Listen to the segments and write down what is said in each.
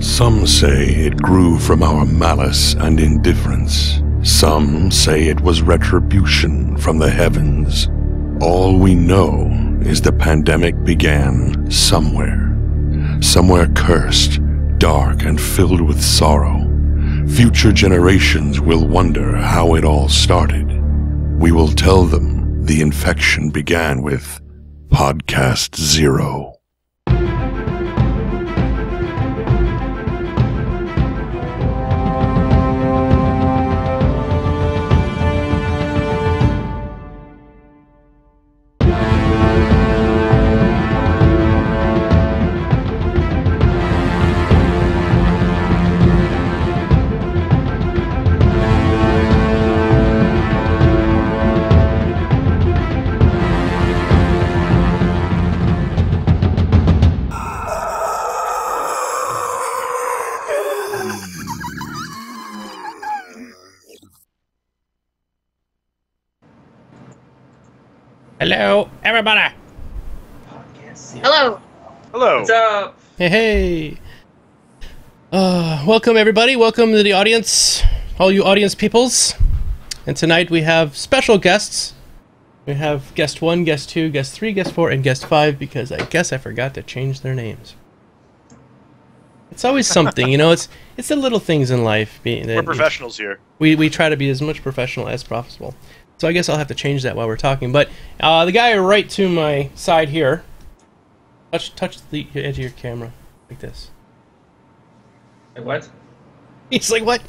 Some say it grew from our malice and indifference. Some say it was retribution from the heavens. All we know is the pandemic began somewhere. Somewhere cursed, dark, and filled with sorrow. Future generations will wonder how it all started. We will tell them the infection began with Podcast Zero. Hello, everybody. Hello. Hello. What's up? Hey. Welcome, everybody. Welcome to the audience, all you audience peoples. And tonight we have special guests. We have guest 1, guest 2, guest 3, guest 4, and guest 5, because I guess I forgot to change their names. It's always something, you know. It's the little things in life. We're professionals here. We try to be as much professional as possible. So I guess I'll have to change that while we're talking. But the guy right to my side here, touch the edge of your camera like this. Like what? He's like, what?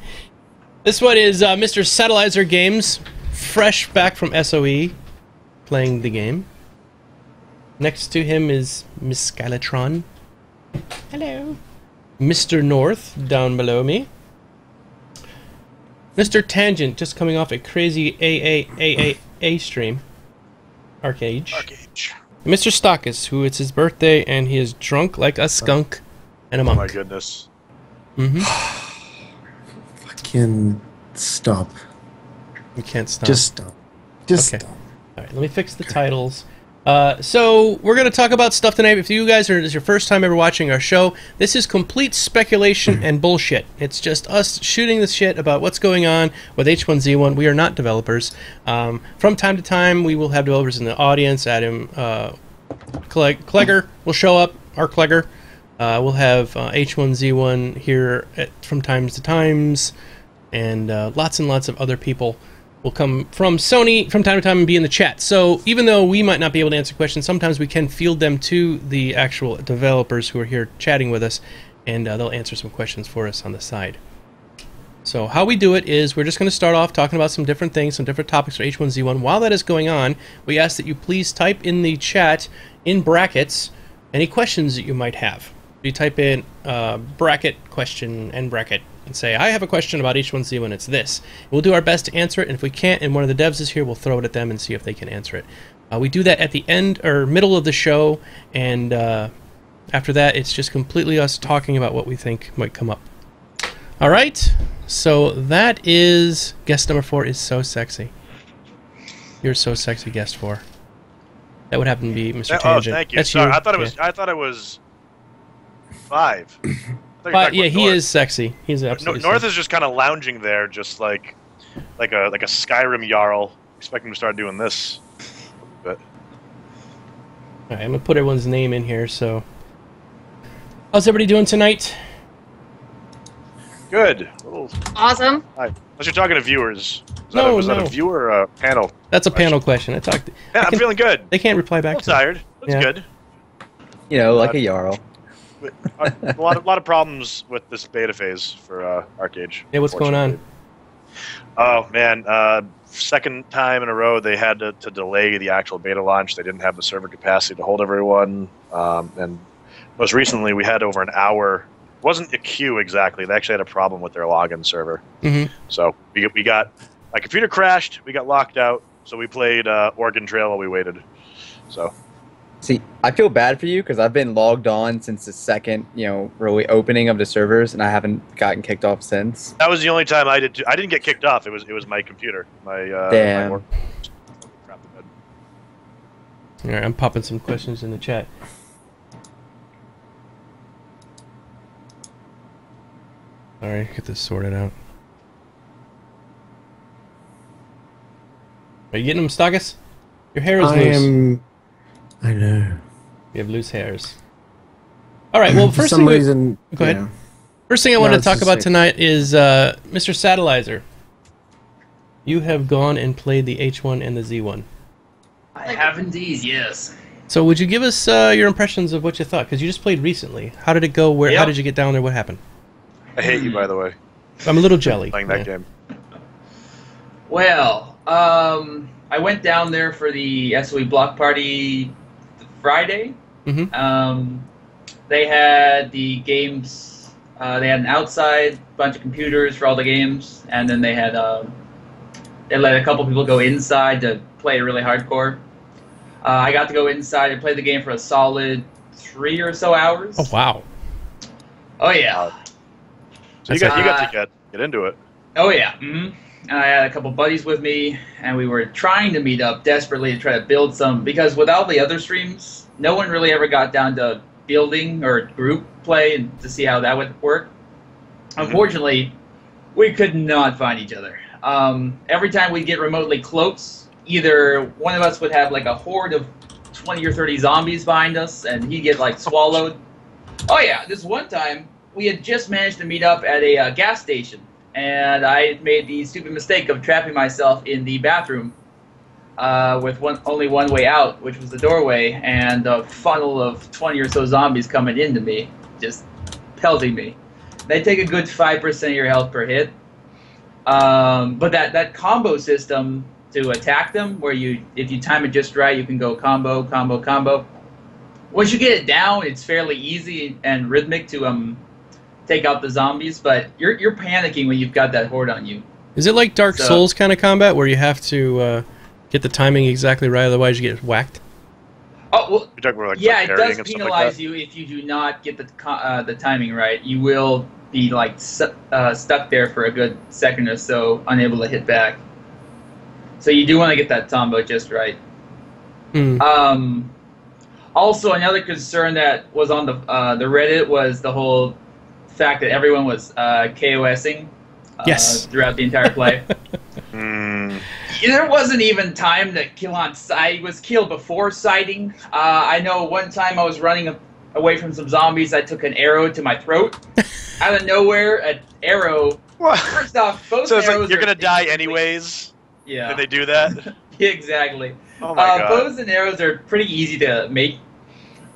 This one is Mr. Sattelizer Games, fresh back from SOE, playing the game. Next to him is Miss Skylatron. Hello. Mr. North, down below me. Mr. Tangent, just coming off a crazy AAAA stream. Arcade. Mr. Stockus, who it's his birthday and he is drunk like a skunk and a monk. Oh my goodness. Mm-hmm. Fucking stop. You can't stop. Just stop. Just Okay. stop. Alright, let me fix the titles. So, we're going to talk about stuff tonight. If you guys this is your first time ever watching our show, this is complete speculation and bullshit. It's just us shooting the shit about what's going on with H1Z1. We are not developers. From time to time, we will have developers in the audience. Adam Klegger will show up, our Klegger. We'll have H1Z1 here from times to times, and lots and lots of other people will come from Sony from time to time and be in the chat. So even though we might not be able to answer questions, sometimes we can field them to the actual developers who are here chatting with us, and they'll answer some questions for us on the side. So how we do it is we're just going to start off talking about some different things, some different topics for H1Z1. While that is going on, we ask that you please type in the chat, in brackets, any questions that you might have. You type in bracket question and bracket and say, I have a question about H1Z1, it's this. We'll do our best to answer it, and if we can't, and one of the devs is here, we'll throw it at them and see if they can answer it. We do that at the end or middle of the show, and after that, it's just completely us talking about what we think might come up. All right, so that is guest number 4 is so sexy. You're so sexy, guest 4. That would happen to be Mr. Tangent. Oh, thank you. That's Sorry, you. I thought it was 5. Yeah, he is sexy. He's absolutely North sexy. is just kind of lounging there, just like a Skyrim Jarl, expecting to start doing this. But All right, I'm gonna put everyone's name in here. So, how's everybody doing tonight? good. Awesome. Hi. Unless you're talking to viewers. Is that a viewer or a panel? That's a panel question. Yeah, I'm feeling good. They can't reply back. I'm tired. That's good. You know, like a Jarl. A lot of problems with this beta phase for Arcade. Yeah, what's going on? Oh man, second time in a row they had to delay the actual beta launch. They didn't have the server capacity to hold everyone, and most recently we had over an hour. It wasn't a queue exactly. They actually had a problem with their login server. Mm-hmm. So we got my computer crashed. We got locked out. So we played Oregon Trail while we waited. So. See, I feel bad for you because I've been logged on since the second, really opening of the servers, and I haven't gotten kicked off since. That was the only time I did. I didn't get kicked off. It was my computer. Damn. My work. All right, I'm popping some questions in the chat. All right, get this sorted out. Are you getting them, Staggus? Your hair is loose. I know. You have loose hairs. All right. Well, For first some thing. reason, Go ahead. yeah. First thing I No, wanted to it's talk the about same. tonight is Mr. Sattelizer. You have gone and played the H1 and the Z1. I have indeed, yes. So would you give us your impressions of what you thought? Because you just played recently. How did it go? How Yep. did you get down there? What happened? I hate you, by the way, I'm a little jelly. playing that game. Well, I went down there for the SOE block party Friday. Mm-hmm. They had the games. They had an outside bunch of computers for all the games, and then they had they let a couple people go inside to play it really hardcore. I got to go inside and play the game for a solid 3 or so hours. Oh wow. Oh yeah. So you got to get into it. Oh yeah. I had a couple buddies with me, and we were trying to meet up desperately to try to build some, because with all the other streams, no one really ever got down to building or group play and to see how that would work. Unfortunately, we could not find each other. Every time we'd get remotely close, either one of us would have like a horde of 20 or 30 zombies behind us, and he'd get like swallowed. Oh yeah, this one time we had just managed to meet up at a gas station, and I made the stupid mistake of trapping myself in the bathroom with only one way out, which was the doorway, and a funnel of 20 or so zombies coming into me, just pelting me. They take a good 5% of your health per hit. But that combo system to attack them, where if you time it just right, you can go combo, combo, combo. Once you get it down, it's fairly easy and rhythmic to take out the zombies, but you're panicking when you've got that horde on you. Is it like Dark Souls kind of combat where you have to get the timing exactly right, otherwise you get whacked? Oh well, You're talking about, like, yeah, it parrying does and stuff penalize like that? you if you do not get the timing right. You will be like stuck there for a good second or so, unable to hit back. So you do want to get that combo just right. Also, another concern that was on the Reddit was the whole fact that everyone was KOSing Yes. throughout the entire play. There wasn't even time to kill on sight. He was killed before sighting. I know one time I was running away from some zombies. I took an arrow to my throat. Out of nowhere, an arrow. First off, both So it's arrows like you're are gonna die anyways. Yeah. Did they do that? Exactly. Oh my god. Bows and arrows are pretty easy to make.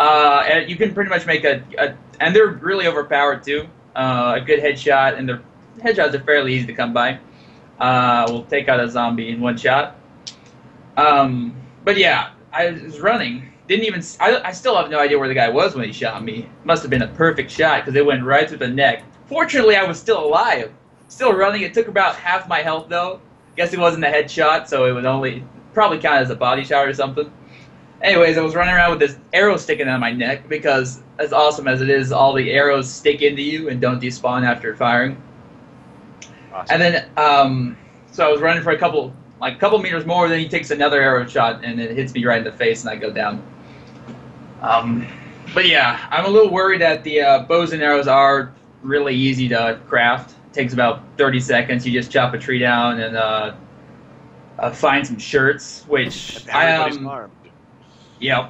And you can pretty much make and they're really overpowered too. A good headshot, and their headshots are fairly easy to come by. We'll take out a zombie in one shot. But yeah, I was running. I still have no idea where the guy was when he shot me. Must have been a perfect shot because it went right through the neck. Fortunately, I was still alive. Still running. It took about half my health though. Guess it wasn't a headshot, so it would probably count as a body shot or something. Anyways, I was running around with this arrow sticking out of my neck because, as awesome as it is, all the arrows stick into you and don't despawn after firing. Awesome. And then, so I was running for a couple meters more, then he takes another arrow shot, and it hits me right in the face, and I go down. But yeah, I'm a little worried that the bows and arrows are really easy to craft. It takes about 30 seconds. You just chop a tree down and find some shirts, which Everybody's armed. yeah.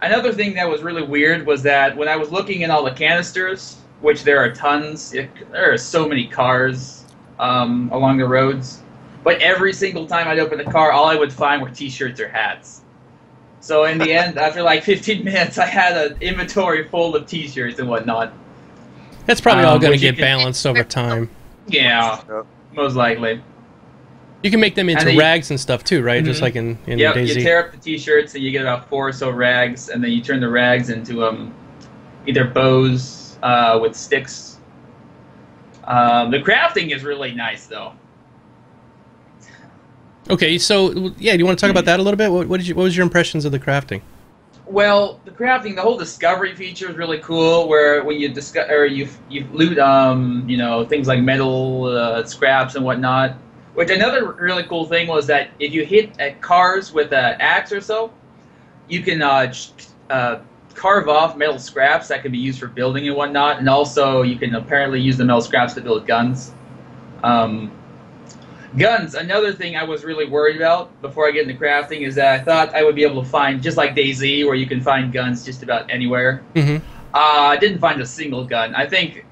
Another thing that was really weird was that when I was looking in all the canisters, which there are tons, there are so many cars along the roads, but every single time I'd open the car, all I would find were t-shirts or hats. So in the end, after like 15 minutes, I had an inventory full of t-shirts and whatnot. That's probably all going to which you get can- balanced over time. Yeah, Yep. most likely. You can make them into And they- rags and stuff too, right? Just like in Yep, Daisy. you tear up the t-shirts and you get about 4 or so rags, and then you turn the rags into either bows with sticks. The crafting is really nice, though. Okay, so yeah, do you want to talk about that a little bit? What was your impressions of the crafting? Well, the crafting, the whole discovery feature is really cool. Where when you discover, or you loot, things like metal, scraps and whatnot. Which another really cool thing was that if you hit at cars with an axe or so, you can carve off metal scraps that can be used for building and whatnot, and also you can apparently use the metal scraps to build guns. Guns, another thing I was really worried about before I get into crafting is that I thought I would be able to find, just like DayZ, where you can find guns just about anywhere. Mm-hmm. I didn't find a single gun. I think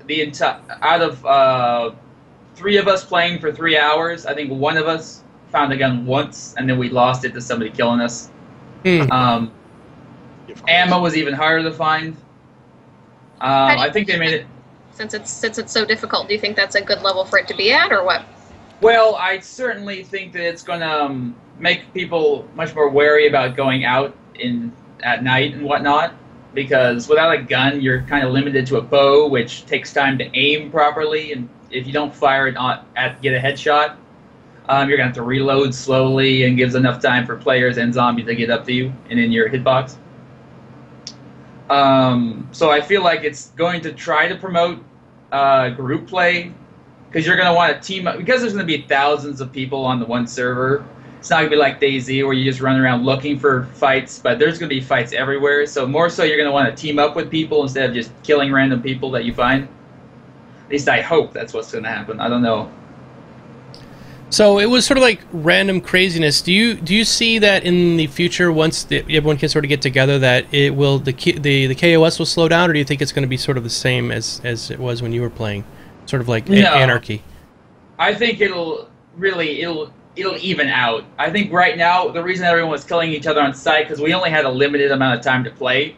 out of 3 of us playing for 3 hours, I think one of us found a gun once, and then we lost it to somebody killing us. Mm. Ammo was even harder to find. I think they made it... Since it's so difficult, do you think that's a good level for it to be at, or what? Well, I certainly think that it's going to make people much more wary about going out at night and whatnot, because without a gun, you're kind of limited to a bow, which takes time to aim properly, and if you don't fire it get a headshot, you're going to have to reload slowly, and gives enough time for players and zombies to get up to you and in your hitbox. So I feel like it's going to try to promote group play, because you're going to want to team up, because there's going to be thousands of people on the one server. It's not going to be like DayZ where you just run around looking for fights, but there's going to be fights everywhere. So more so you're going to want to team up with people instead of just killing random people that you find. At least I hope that's what's going to happen. I don't know. So it was sort of like random craziness. Do you see that in the future, once everyone can sort of get together, that it will the KOS will slow down, or do you think it's going to be sort of the same as it was when you were playing, sort of like anarchy? I think it'll even out. I think right now the reason everyone was killing each other on site because we only had a limited amount of time to play,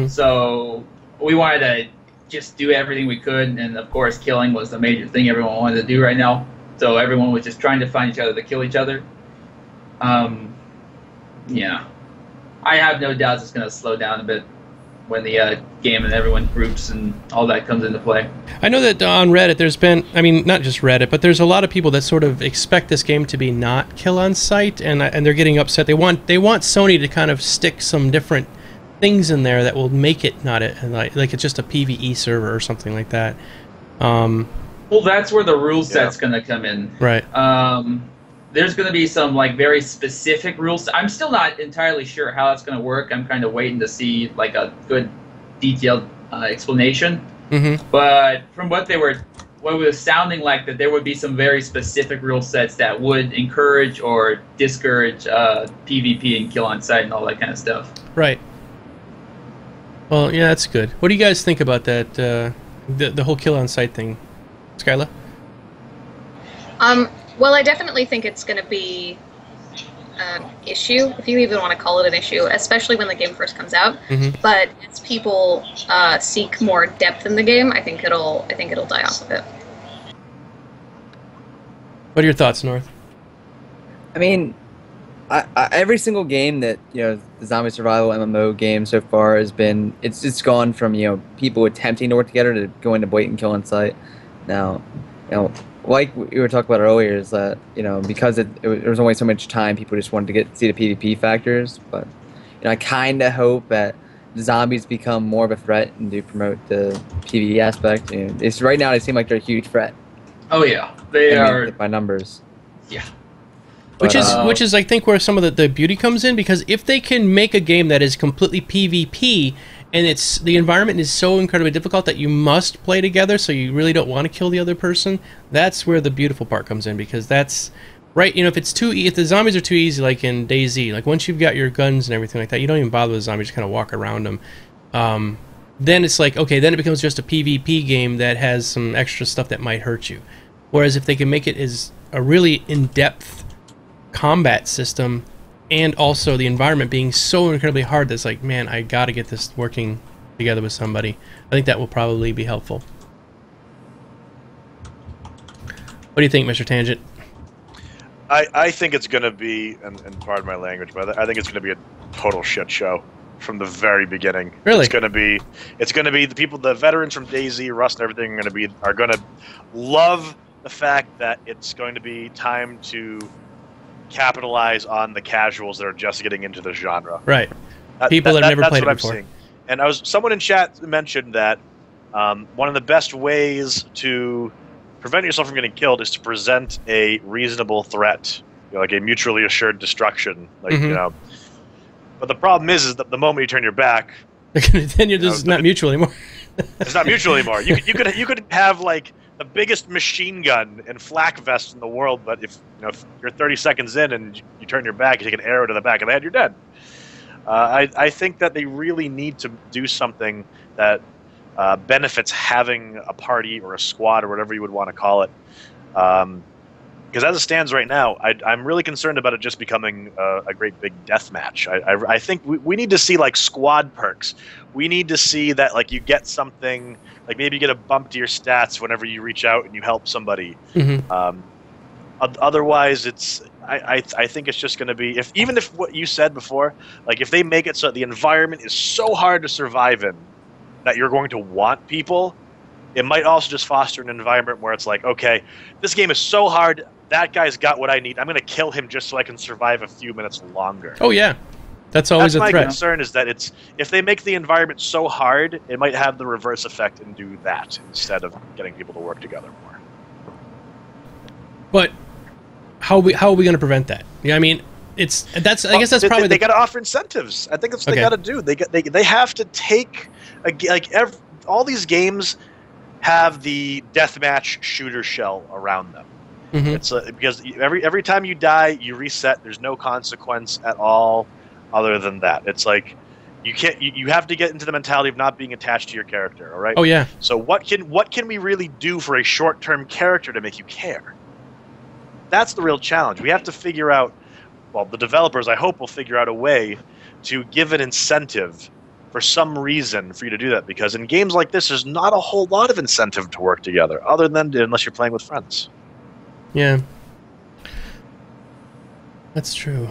so we wanted to just do everything we could, and of course killing was the major thing everyone wanted to do right now. So everyone was just trying to find each other to kill each other. Yeah. I have no doubts it's going to slow down a bit when the game and everyone groups and all that comes into play. I know that on Reddit there's been, I mean, not just Reddit, but there's a lot of people that sort of expect this game to be not kill on site, and they're getting upset. They want Sony to kind of stick some different things in there that will make it not like it's just a PvE server or something like that. Well, that's where the rule set's going to come in. Right. There's going to be some like very specific rules. I'm still not entirely sure how it's going to work. I'm kind of waiting to see like a good detailed explanation. But from what was sounding like, that there would be some very specific rule sets that would encourage or discourage PvP and kill on site and all that kind of stuff. Right. Well, yeah, that's good. What do you guys think about that? The whole kill on site thing, Skyla? Well, I definitely think it's going to be an issue, if you even want to call it an issue, especially when the game first comes out. But as people seek more depth in the game, I think it'll die off a bit. What are your thoughts, North? I mean, every single game that the zombie survival MMO game so far has been it's gone from people attempting to work together to going to blatant kill on site. Now, like we were talking about earlier, is that because there was only so much time, people just wanted to see the PvP factors. But I kind of hope that zombies become more of a threat and do promote the PvE aspect. It's right now they seem like they're a huge threat. Oh yeah, they are by numbers. Yeah. Which is I think where some of the beauty comes in, because if they can make a game that is completely PvP and the environment is so incredibly difficult that you must play together, so you really don't want to kill the other person, that's where the beautiful part comes in, because that's right. If the zombies are too easy, like in DayZ, like once you've got your guns and everything like that, you don't even bother with the zombies, just kind of walk around them. Then it's like, okay, then it becomes just a PvP game that has some extra stuff that might hurt you. Whereas if they can make it as a really in-depth combat system, and also the environment being so incredibly hard, that's like, man, I gotta get this working together with somebody. I think that will probably be helpful. What do you think, Mr. Tangent? I think it's going to be, and pardon my language, but I think it's going to be a total shit show from the very beginning. Really? It's going to be the people, the veterans from DayZ, Rust, and everything are going to love the fact that it's going to be time to capitalize on the casuals that are just getting into the genre. Right. People that have never played it before. Seeing. And someone in chat mentioned that one of the best ways to prevent yourself from getting killed is to present a reasonable threat, like a mutually assured destruction. But the problem is that the moment you turn your back, Then you're just not mutual anymore. It's not mutual anymore. You could have like the biggest machine gun and flak vest in the world, but if you're 30 seconds in and you turn your back, you take an arrow to the back of the head, you're dead. I think that they really need to do something that benefits having a party or a squad or whatever you would want to call it. Because as it stands right now, I'm really concerned about it just becoming a great big death match. I think we need to see like squad perks. We need to see that like you get something, like maybe you get a bump to your stats whenever you reach out and you help somebody. Mm-hmm. Otherwise, I think it's just going to be even if what you said before, like if they make it so the environment is so hard to survive in that you're going to want people. It might also just foster an environment where it's like, okay, this game is so hard. That guy's got what I need. I'm going to kill him just so I can survive a few minutes longer. Oh, yeah. That's always a threat. My concern is that if they make the environment so hard, it might have the reverse effect and do that instead of getting people to work together more. But how are we going to prevent that? Yeah, I mean, I guess that's probably they got to offer incentives. I think that's what they got to do. They have to take all these games have the deathmatch shooter shell around them. Mm-hmm. It's because every time you die, you reset. There's no consequence at all, other than that. It's like you can't. You have to get into the mentality of not being attached to your character. All right. Oh yeah. So what can we really do for a short-term character to make you care? That's the real challenge. We have to figure out. Well, the developers, I hope, will figure out a way to give an incentive for some reason for you to do that. Because in games like this, there's not a whole lot of incentive to work together, other than unless you're playing with friends. Yeah, that's true.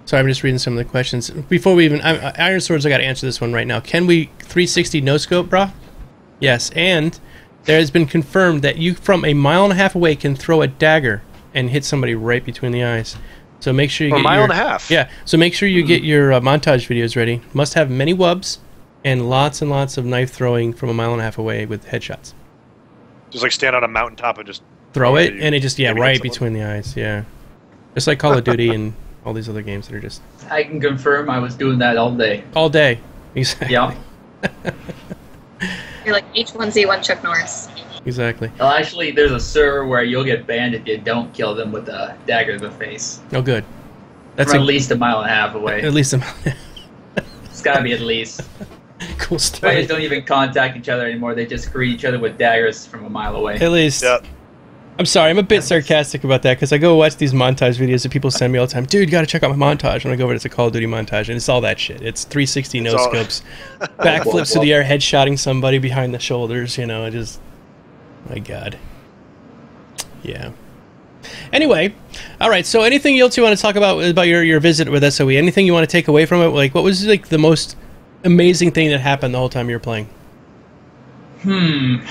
So I'm just reading some of the questions before we even. Iron Swords, I got to answer this one right now. Can we 360 no scope, brah? Yes, and there has been confirmed that you from a mile and a half away can throw a dagger and hit somebody right between the eyes. So make sure you get a mile and a half. Yeah. So make sure you get your montage videos ready. Must have many wubs and lots of knife throwing from a mile and a half away with headshots. Just like stand on a mountaintop and just throw it, and it just right between the eyes. Yeah, just like Call of Duty and all these other games that are just. I can confirm I was doing that all day. All day, exactly. Yeah. You're like H1Z1 Chuck Norris. Exactly. Well, actually, there's a server where you'll get banned if you don't kill them with a dagger to the face. Oh, good. That's at least a mile and a half away. At least a mile. It's got to be at least. Cool stuff. Players don't even contact each other anymore. They just greet each other with daggers from a mile away. At least. Yep. I'm sorry, I'm a bit sarcastic about that because I go watch these montage videos that people send me all the time. Dude, you got to check out my montage. And I go over to Call of Duty montage, and it's all that shit. It's 360 no scopes, backflips through the air, headshotting somebody behind the shoulders. My God. Yeah. Anyway, all right. So, anything else you want to talk about your visit with SOE? Anything you want to take away from it? Like, what was like the most amazing thing that happened the whole time you were playing?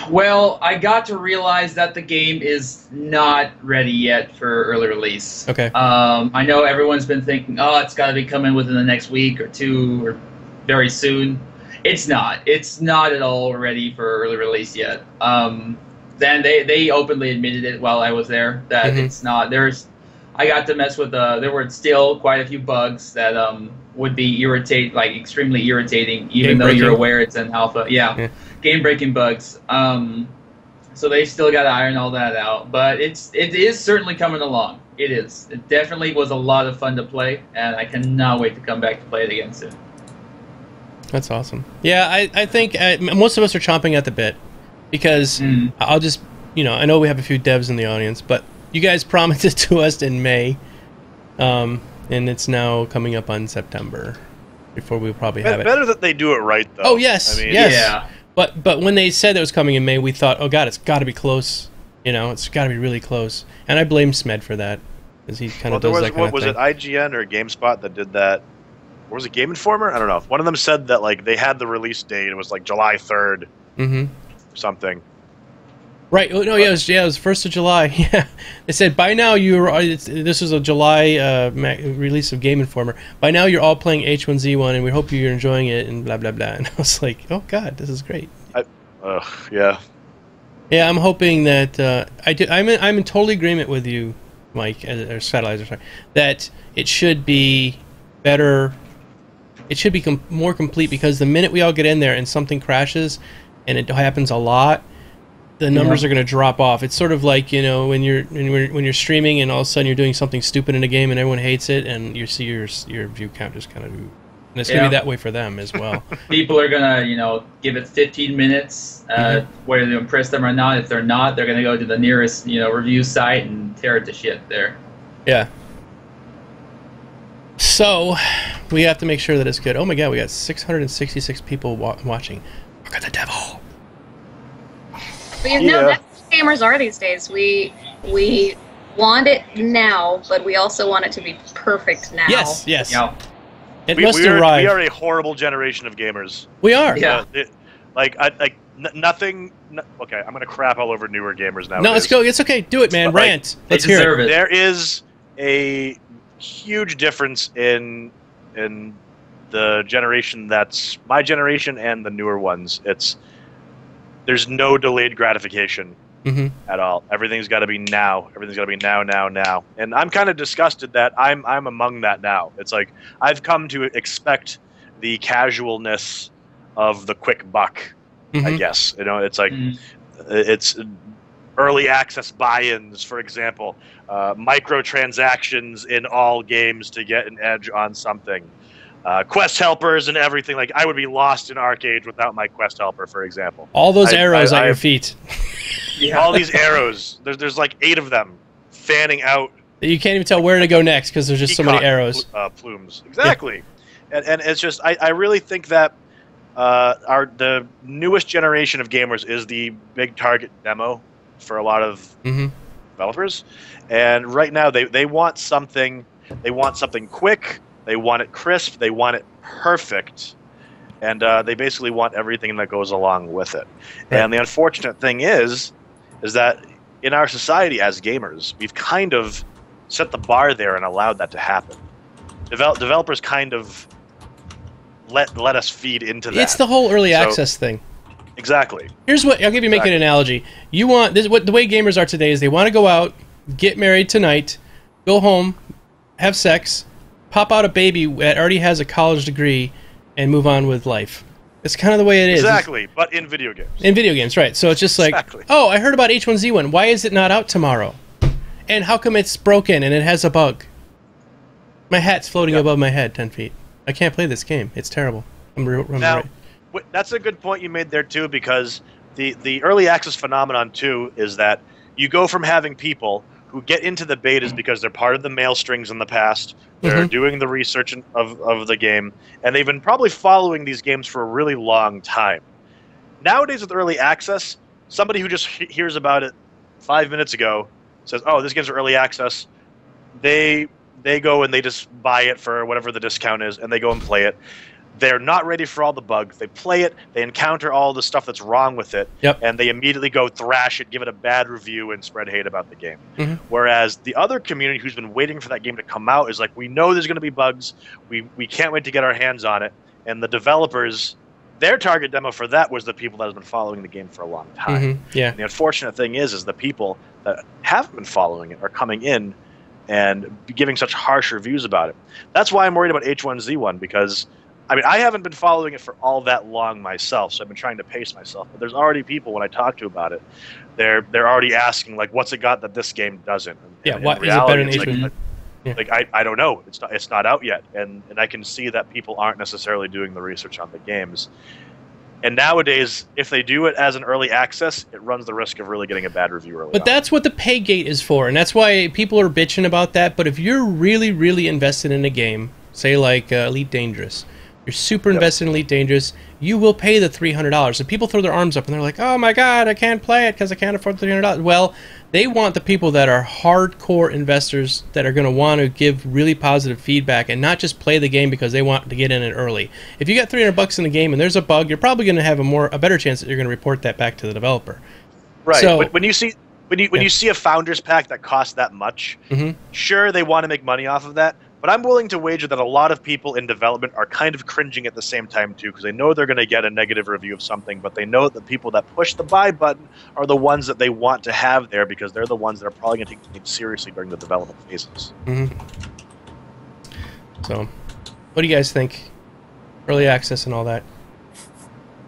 Well, I got to realize that the game is not ready yet for early release. Okay. I know everyone's been thinking, it's got to be coming within the next week or two or very soon. It's not. It's not at all ready for early release yet. Then they openly admitted it while I was there that it's not. I got to mess with there were still quite a few bugs that would be extremely irritating, even though you're aware it's in alpha. Yeah. Game-breaking bugs. So they still got to iron all that out, but it is certainly coming along. It is. It definitely was a lot of fun to play, and I cannot wait to come back to play it again soon. That's awesome. Yeah, I think most of us are chomping at the bit because I'll just, I know we have a few devs in the audience, but you guys promised it to us in May, and it's now coming up on September before we'll probably have it. Better that they do it right, though. Oh, yes. I mean, yes. Yeah. But when they said it was coming in May, we thought, oh God, it's got to be close. It's got to be really close. And I blame Smed for that, because he kind of does that kind of thing. Was it IGN or GameSpot that did that? Or was it Game Informer? I don't know. One of them said that they had the release date. It was July 3rd or something. Right. Oh, no, it was 1st of July. Yeah. They said, by now this was a July release of Game Informer. By now you're all playing H1Z1, and we hope you're enjoying it, and blah, blah, blah. And I was like, oh, God, this is great. Yeah. Yeah, I'm hoping that... I'm in total agreement with you, Mike, or Sattelizer, sorry, that it should be better it should be more complete, because the minute we all get in there and something crashes, and it happens a lot, the numbers are going to drop off. It's sort of like, you know, when you're streaming and all of a sudden you're doing something stupid in a game and everyone hates it, and you see your view count just kind of, and it's going to be that way for them as well. People are going to, you know, give it 15 minutes, whether they impress them or not. If they're not, they're going to go to the nearest, you know, review site and tear it to shit there. Yeah. So, we have to make sure that it's good. Oh my god, we got 666 people watching. Look at the devil. But you know, that's what gamers are these days. We want it now, but we also want it to be perfect now. Yes. Yeah. It must arrive. We are a horrible generation of gamers. We are. Yeah. Nothing. Okay, I'm gonna crap all over newer gamers now. No, let's go. It's okay. Do it, man. Rant. Let's hear it. There is a huge difference in the generation that's my generation and the newer ones. There's no delayed gratification at all. Everything's got to be now. Everything's got to be now. And I'm kind of disgusted that I'm among that now. It's like I've come to expect the casualness of the quick buck, I guess. You know, it's like it's early access buy-ins, for example, microtransactions in all games to get an edge on something. Quest helpers and everything. Like, I would be lost in arcade without my quest helper, for example. All those arrows at your feet. Yeah. All these arrows. There's like 8 of them fanning out. You can't even tell where to go next because there's just so many arrows. Plumes. Exactly. Yeah. And it's just, I really think that the newest generation of gamers is the big target demo for a lot of developers. And right now they want something quick. They want it crisp. They want it perfect. And they basically want everything that goes along with it. Right. And the unfortunate thing is that in our society as gamers, we've kind of set the bar there and allowed that to happen. Developers kind of let us feed into that. It's the whole early access thing. Exactly. Here's what I'll give you. Make an analogy. You want this? What the way gamers are today is they want to go out, get married tonight, go home, have sex, pop out a baby that already has a college degree, and move on with life. It's kind of the way it is. Exactly, but in video games. In video games, right. So it's just like, oh, I heard about H1Z1. Why is it not out tomorrow? And how come it's broken and it has a bug? My hat's floating above my head 10 feet. I can't play this game. It's terrible. Now, that's a good point you made there, too, because the early access phenomenon, too, is that you go from having people who get into the betas because they're part of the mail strings in the past, they're doing the research of the game, and they've been probably following these games for a really long time. Nowadays with early access, somebody who just hears about it 5 minutes ago says, oh, this game's early access, they go and they just buy it for whatever the discount is, and they go and play it. They're not ready for all the bugs. They play it, they encounter all the stuff that's wrong with it, and they immediately go thrash it, give it a bad review, and spread hate about the game. Whereas the other community who's been waiting for that game to come out is like, we know there's going to be bugs, we can't wait to get our hands on it, and the developers, their target demo for that was the people that have been following the game for a long time. And the unfortunate thing is the people that haven't been following it are coming in and giving such harsh reviews about it. That's why I'm worried about H1Z1, because I mean, I haven't been following it for all that long myself, so I've been trying to pace myself. But there's already people, when I talk to about it, they're already asking, like, what's it got that this game doesn't? And what is it better than H1Z1? Like I don't know. It's not out yet, and I can see that people aren't necessarily doing the research on the games. And nowadays, if they do it as an early access, it runs the risk of really getting a bad review early But that's what the pay gate is for, and that's why people are bitching about that. But if you're really, really invested in a game, say like Elite Dangerous, you're super invested in Elite Dangerous, you will pay the $300. And people throw their arms up and they're like, oh my god, I can't play it because I can't afford the $300. Well, they want the people that are hardcore investors that are going to want to give really positive feedback and not just play the game because they want to get in it early. If you got $300 in the game and there's a bug, you're probably going to have a better chance that you're going to report that back to the developer. Right. So, but when you see a founders pack that costs that much, sure, they want to make money off of that. But I'm willing to wager that a lot of people in development are kind of cringing at the same time, too, because they know they're going to get a negative review of something, but they know that the people that push the buy button are the ones that they want to have there because they're the ones that are probably going to take the game seriously during the development phases. So, what do you guys think? early access and all that?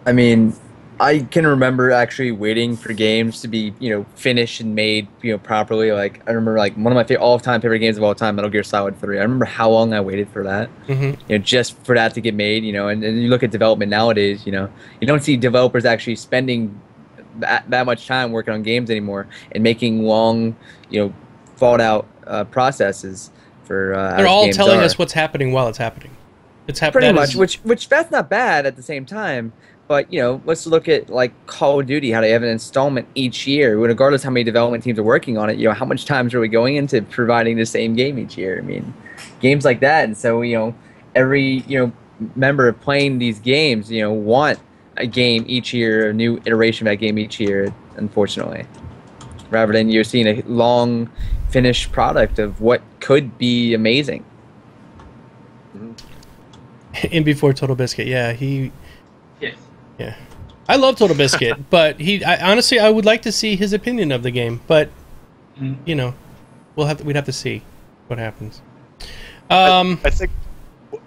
I mean, I can remember actually waiting for games to be, finished and made, properly. Like, I remember, like, one of my all-time favorite games of all time, Metal Gear Solid 3. I remember how long I waited for that, just for that to get made, and you look at development nowadays, you don't see developers actually spending that much time working on games anymore and making long, thought-out processes for They're all telling us what's happening while it's happening. It's pretty much, which that's not bad at the same time. But, let's look at, like, Call of Duty, how they have an installment each year. Regardless how many development teams are working on it, how much time are we going into providing the same game each year? I mean, games like that. And so, every, member playing these games, want a game each year, a new iteration of that game each year, unfortunately. Rather than you're seeing a long, finished product of what could be amazing. In before Total Biscuit, yeah, Yes. Yeah, I love Total Biscuit, but honestly, I would like to see his opinion of the game. But we'd have to see what happens. I think.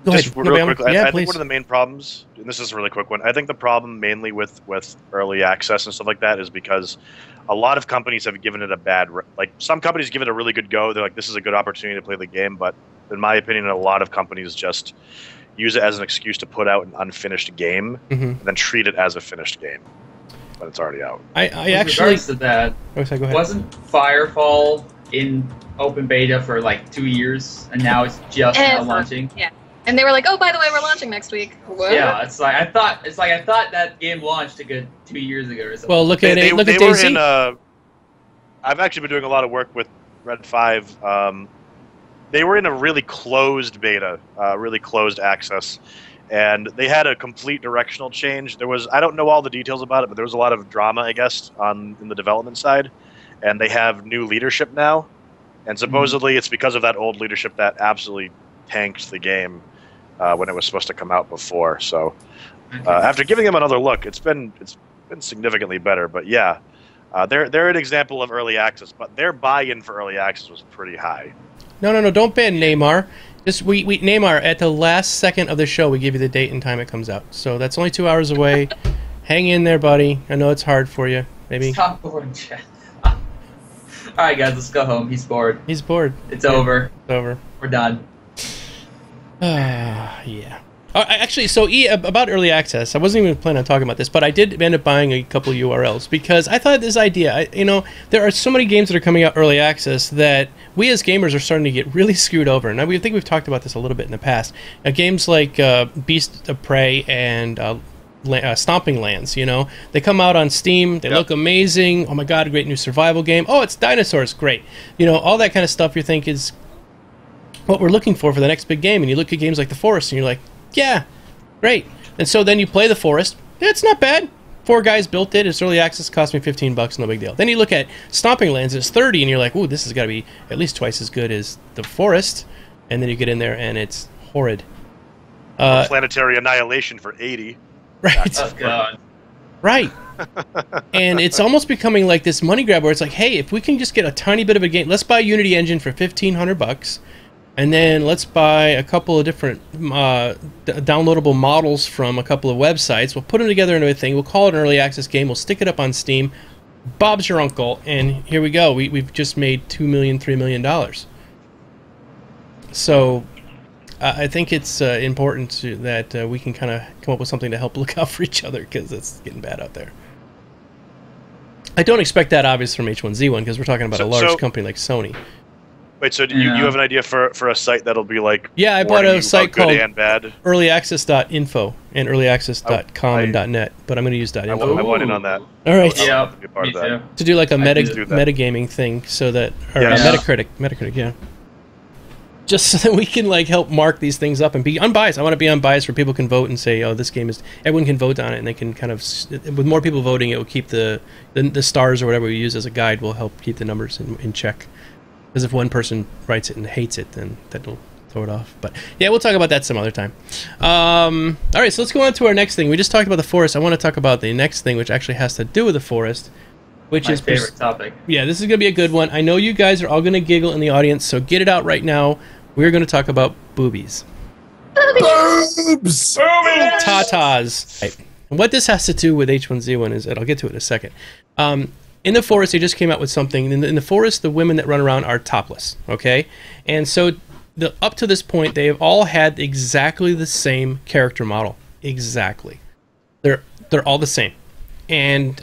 Go just ahead. real quickly, I please. think one of the main problems, and this is a really quick one. I think the problem mainly with early access and stuff like that is because a lot of companies have given it a bad. Like some companies give it a really good go. They're like, this is a good opportunity to play the game, but in my opinion, a lot of companies just use it as an excuse to put out an unfinished game and then treat it as a finished game when it's already out. I actually, regards to that, go ahead. Wasn't Firefall in open beta for like 2 years, and now it's just now launching? Yeah, and they were like, "Oh, by the way, we're launching next week." What? Yeah, I thought that game launched a good 2 years ago or something. Well, look at they DayZ. I've actually been doing a lot of work with Red 5. They were in a really closed beta, really closed access, and they had a complete directional change. I don't know all the details about it, but there was a lot of drama, I guess, in the development side, and they have new leadership now, and supposedly it's because of that old leadership that absolutely tanked the game when it was supposed to come out before. So after giving them another look, it's been significantly better. But yeah, they're an example of early access, but their buy-in for early access was pretty high. No, don't ban Neymar. Just we Neymar, at the last second of the show, we give you the date and time it comes out. So that's only 2 hours away. Hang in there, buddy. I know it's hard for you. Maybe. Stop boring, Chad. All right, guys, let's go home. He's bored. He's bored. It's over. It's over. We're done. Yeah. Actually, so about early access, I wasn't even planning on talking about this, but I did end up buying a couple URLs because I thought this idea, there are so many games that are coming out early access that we as gamers are starting to get really screwed over. And I think we've talked about this a little bit in the past. Games like Beast of Prey and Stomping Lands, they come out on Steam, they look amazing. Oh my god, a great new survival game. Oh, it's dinosaurs, great. All that kind of stuff you think is what we're looking for the next big game. And you look at games like The Forest and you're like, yeah, great. And so then you play The Forest. Yeah, it's not bad. 4 guys built it. It's early access. Cost me $15. No big deal. Then you look at Stomping Lands. It's $30, and you're like, ooh, this has got to be at least twice as good as The Forest. And then you get in there, and it's horrid. Planetary Annihilation for $80. Right. Oh god. Right. And it's almost becoming like this money grab where it's like, hey, if we can just get a tiny bit of a game, let's buy Unity Engine for $1,500. And then let's buy a couple of different downloadable models from a couple of websites. We'll put them together into a thing. We'll call it an early access game. We'll stick it up on Steam. Bob's your uncle. And here we go. We've just made $2 million, $3 million. So I think it's important that we can kind of come up with something to help look out for each other because it's getting bad out there. I don't expect that, obviously, from H1Z1 because we're talking about a large company like Sony. Wait, so you have an idea for a site that'll be like... Yeah, I bought a site called and bad? earlyaccess.info and earlyaccess.com and .net, but I'm going to use .info. I want in on that. All right. Yeah, be a part of that. To do like a metagaming thing so that... Or Metacritic, yeah. Just so that we can like help mark these things up and be unbiased. I want to be unbiased where people can vote and say, oh, this game is... Everyone can vote on it and they can kind of... With more people voting, it will keep the stars or whatever we use as a guide will help keep the numbers in check. Because if one person writes it and hates it, then that'll throw it off. But yeah, we'll talk about that some other time. All right, so let's go on to our next thing. We just talked about the forest. I want to talk about the next thing, which actually has to do with the forest, which is my favorite topic. Yeah, this is going to be a good one. I know you guys are all going to giggle in the audience, so get it out right now. We're going to talk about boobies. Boobs! Tatas. Right. And what this has to do with H1Z1 is that I'll get to it in a second. In the forest, they just came out with something. In the forest, the women that run around are topless, okay? And so up to this point, they have all had exactly the same character model. Exactly. They're all the same. And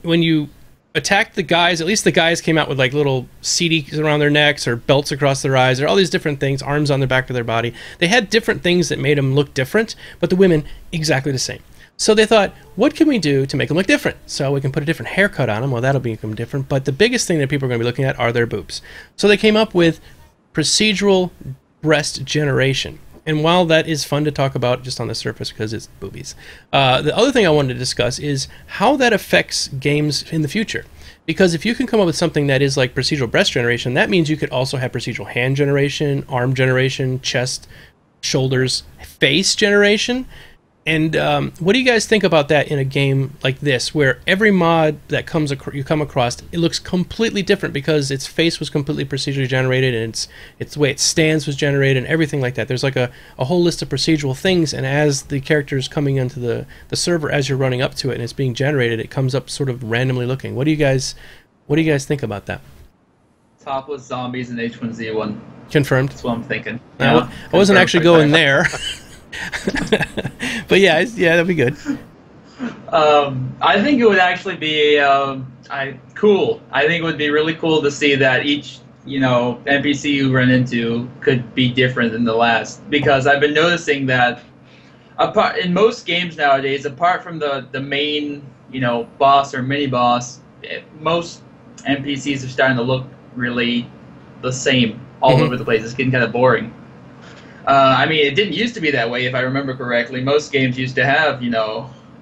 when you attack the guys, at least the guys came out with like little CDs around their necks or belts across their eyes. There are all these different things, arms on the back of their body. They had different things that made them look different, but the women, exactly the same. So they thought, what can we do to make them look different? So we can put a different haircut on them. Well, that'll make them different. But the biggest thing that people are going to be looking at are their boobs. So they came up with Procedural Breast Generation. And while that is fun to talk about just on the surface because it's boobies, the other thing I wanted to discuss is how that affects games in the future. Because if you can come up with something that is like procedural breast generation, that means you could also have procedural hand generation, arm generation, chest, shoulders, face generation. And what do you guys think about that in a game like this, where every mod that you come across, it looks completely different because its face was completely procedurally generated, and its the way it stands was generated, and everything like that. There's like a whole list of procedural things, and as the character is coming into the server, as you're running up to it and it's being generated, it comes up sort of randomly looking. What do you guys think about that? Topless zombies in H1Z1. Confirmed. That's what I'm thinking. I wasn't actually going there. But yeah, that'd be good. I think it would actually be cool. I think it would be really cool to see that each NPC you run into could be different than the last, because I've been noticing that in most games nowadays, apart from the main boss or mini boss, most NPCs are starting to look really the same all over the place. It's getting kind of boring. I mean, it didn't used to be that way, if I remember correctly. Most games used to have,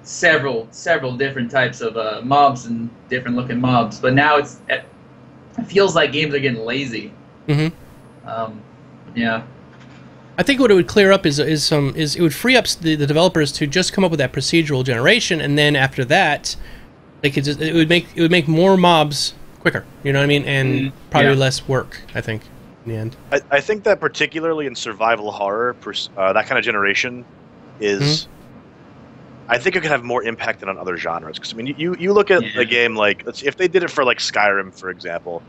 several different types of mobs and different looking mobs. But now it feels like games are getting lazy. Yeah. I think what it would clear up is it would free up the developers to just come up with that procedural generation, and then after that, they could it would make more mobs quicker. You know what I mean? And probably less work, I think. In the end. I think that particularly in survival horror, that kind of generation is. I think it could have more impact than on other genres. Because I mean, you look at a game like if they did it for like Skyrim, for example,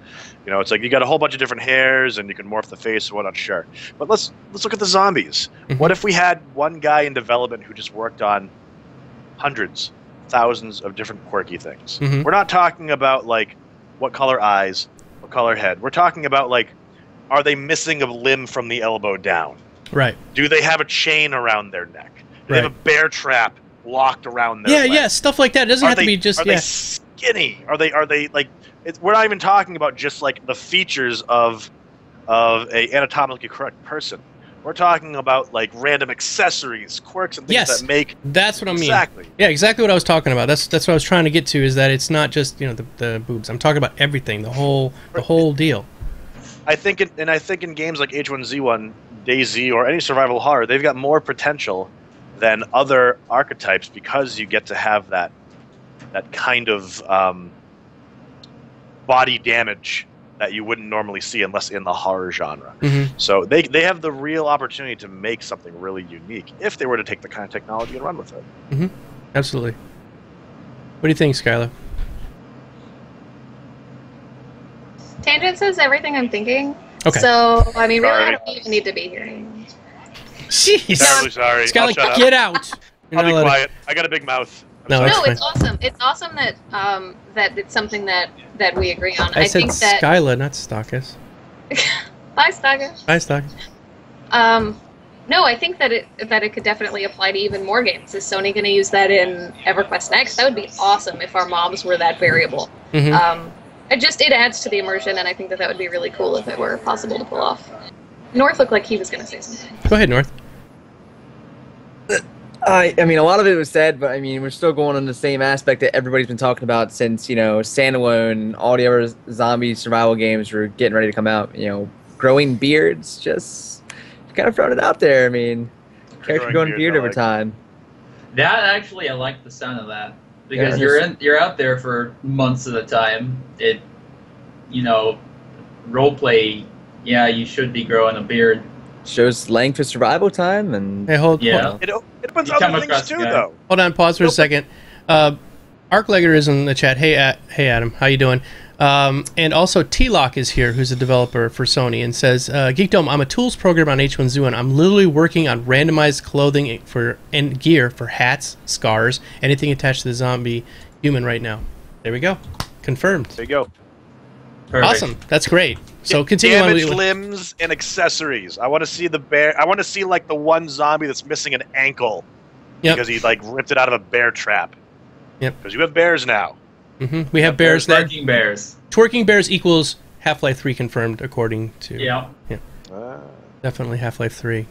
it's like you got a whole bunch of different hairs and you can morph the face and whatnot. Sure, but let's look at the zombies. What if we had one guy in development who just worked on hundreds, thousands of different quirky things? We're not talking about like what color eyes, what color head. We're talking about like, are they missing a limb from the elbow down? Right. Do they have a chain around their neck? Do they have a bear trap locked around their leg? Yeah, stuff like that. It doesn't have to be just... Are they skinny? Are they like... we're not even talking about just like the features of a anatomically correct person. We're talking about like random accessories, quirks, and things that make... That's what I mean. Exactly. Yeah, exactly what I was talking about. That's what I was trying to get to, is that it's not just, the boobs. I'm talking about everything, the whole deal. I think in games like H1Z1, DayZ, or any survival horror, they've got more potential than other archetypes because you get to have that kind of body damage that you wouldn't normally see unless in the horror genre. So they have the real opportunity to make something really unique if they were to take the kind of technology and run with it. Absolutely. What do you think, Skylar? Tangent says everything I'm thinking. Okay. So, I mean, really, I don't even need to be here anymore. Jeez. Terribly sorry. Skylar, get out. I'll be quiet. I got a big mouth. No, it's awesome. It's awesome that that it's something that we agree on. I said think that Skylar, not Stockus. Bye, Stockus. Bye, Stockus. No, I think that it could definitely apply to even more games. Is Sony going to use that in EverQuest Next? That would be awesome if our mobs were that variable. It adds to the immersion, and I think that would be really cool if it were possible to pull off. North looked like he was going to say something. Go ahead, North. I mean, a lot of it was said, but I mean, we're still going on the same aspect that everybody's been talking about since, Standalone, all the other zombie survival games were getting ready to come out. Growing beards, just kind of throwing it out there. I mean, character growing beard over time. That actually, I like the sound of that. Because you're out there for months at a time. Roleplay, you should be growing a beard. shows length of survival time, and Hey, hold Yeah. It opens You come other things across too, the guy. though. Hold on, pause for a second. Arklegger is in the chat. Hey, Adam, how you doing? And also T-Lock is here, who's a developer for Sony, and says, Geekdome, I'm a tools programmer on H1Z1. I'm literally working on randomized clothing and gear for hats, scars, anything attached to the zombie human right now. There we go. Confirmed. There you go. Perfect. Awesome. That's great. So continue on Damaged with limbs and accessories. I want to see the bear. I want to see like the one zombie that's missing an ankle because he like ripped it out of a bear trap. Yep. Because you have bears now. We have bears that Twerking bears. twerking bears equals Half-Life 3 confirmed, according to Yeah. definitely Half-Life 3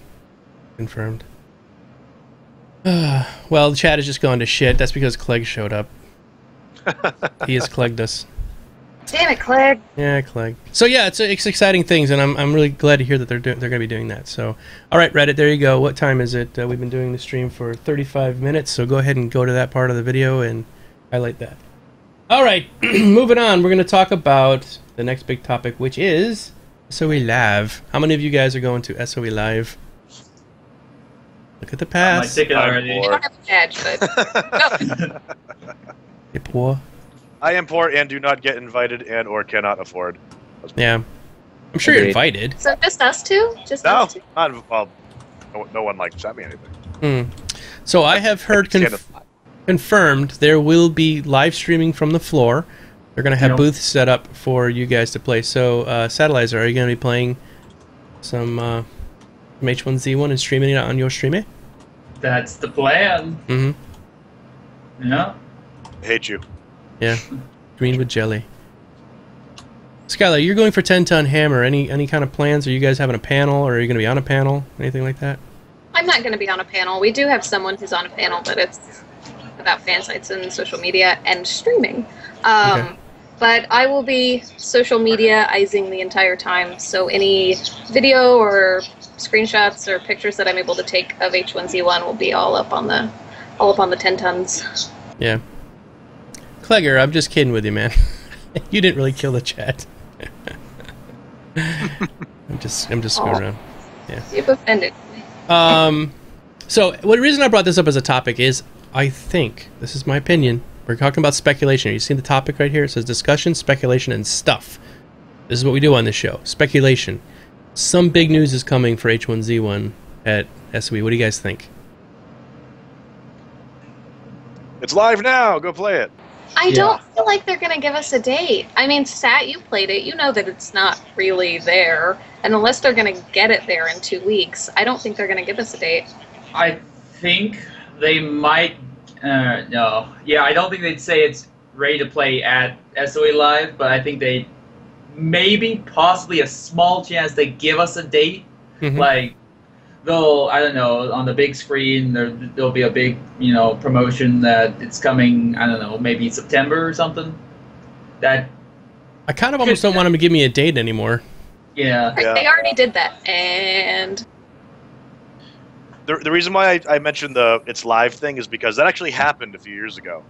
confirmed. Well, the chat has just gone to shit. That's because Clegg showed up. He has Clegged us. Damn it, Clegg. Yeah, Clegg. So yeah, it's exciting things, and I'm really glad to hear that they're going to be doing that. So, all right, Reddit, there you go. What time is it? We've been doing the stream for 35 minutes, so go ahead and go to that part of the video and highlight that. All right, moving on. We're going to talk about the next big topic, which is SOE Live. How many of you guys are going to SOE Live? Look at the My pass. ticket already. I don't have a badge, but Hey, poor. I am poor and do not get invited and or cannot afford. Yeah, I'm sure you're Agreed. invited. so just us two? Just No, us two? well, no one like sent me anything. So I have heard confirmed there will be live streaming from the floor. They're going to have Yep. booths set up for you guys to play. So, Sattelizer, are you going to be playing some from H1Z1 and streaming it on your streamer? That's the plan. Mm-hmm. Yeah. I hate you. Yeah. Green with jelly. Skylar, you're going for 10-ton hammer. Any kind of plans? Are you guys having a panel, or are you going to be on a panel? Anything like that? I'm not going to be on a panel. We do have someone who's on a panel, but it's about fan sites and social media and streaming. Okay. But I will be social media-izing the entire time, so any video or screenshots or pictures that I'm able to take of H1Z1 will be all up on the 10 tons. Yeah. Clegger, I'm just kidding with you, man. You didn't really kill the chat. I'm just screwing around. Yeah. You've offended me. So, the reason I brought this up as a topic is, I think, this is my opinion, we're talking about speculation. You see the topic right here? It says discussion, speculation, and stuff. This is what we do on this show. Speculation. Some big news is coming for H1Z1 at SOE. What do you guys think? It's live now. Go play it. I don't feel like they're going to give us a date. I mean, Sat, you played it. You know that it's not really there. And unless they're going to get it there in 2 weeks, I don't think they're going to give us a date. I think they might. No. Yeah, I don't think they'd say it's ready to play at SOE Live, but I think they maybe, possibly a small chance they give us a date. Mhm. Like, they'll, I don't know, on the big screen, there'll be a big, promotion that it's coming, I don't know, maybe September or something. That, I kind of almost don't want them to give me a date anymore. yeah. Yeah. They already did that, and The reason why I mentioned the it's live thing is because that actually happened a few years ago.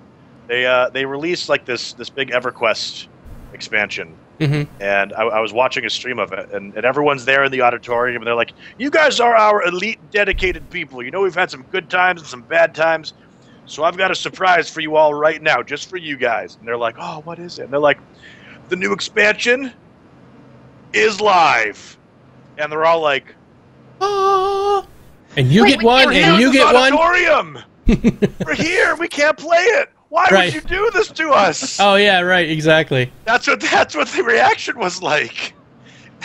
They released like this big EverQuest expansion, and I was watching a stream of it, and everyone's there in the auditorium, and they're like, "You guys are our elite, dedicated people. You know we've had some good times and some bad times, so I've got a surprise for you all right now, just for you guys." And they're like, "Oh, what is it?" And they're like, "The new expansion is live," and they're all like, Ah. And you Wait, get one, wait, and wait, you "This get one. auditorium. We're here. We can't play it. Why Right. would you do this to us?" Oh yeah, right, exactly. That's what the reaction was like.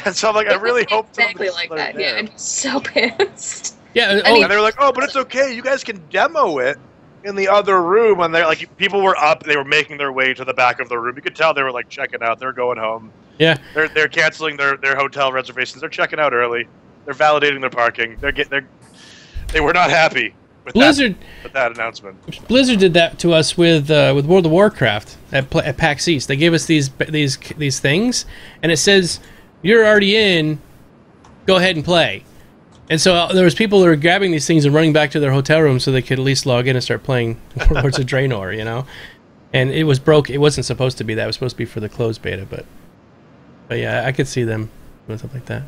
And so I'm like, I really hope exactly like that. Yeah, I'm so pissed. Yeah. I mean- And they were like, "Oh, but it's okay. You guys can demo it in the other room." And they're like, people were up. They were making their way to the back of the room. You could tell they were like checking out. They're going home. Yeah. They're canceling their hotel reservations. They're checking out early. They're validating their parking. They were not happy with Blizzard that announcement. Blizzard did that to us with World of Warcraft at PAX East. They gave us these things, and it says you're already in. Go ahead and play. And so there was people that were grabbing these things and running back to their hotel room so they could at least log in and start playing Warlords of Draenor, And it was broke. It wasn't supposed to be that. It was supposed to be for the closed beta, but yeah, I could see them doing something like that.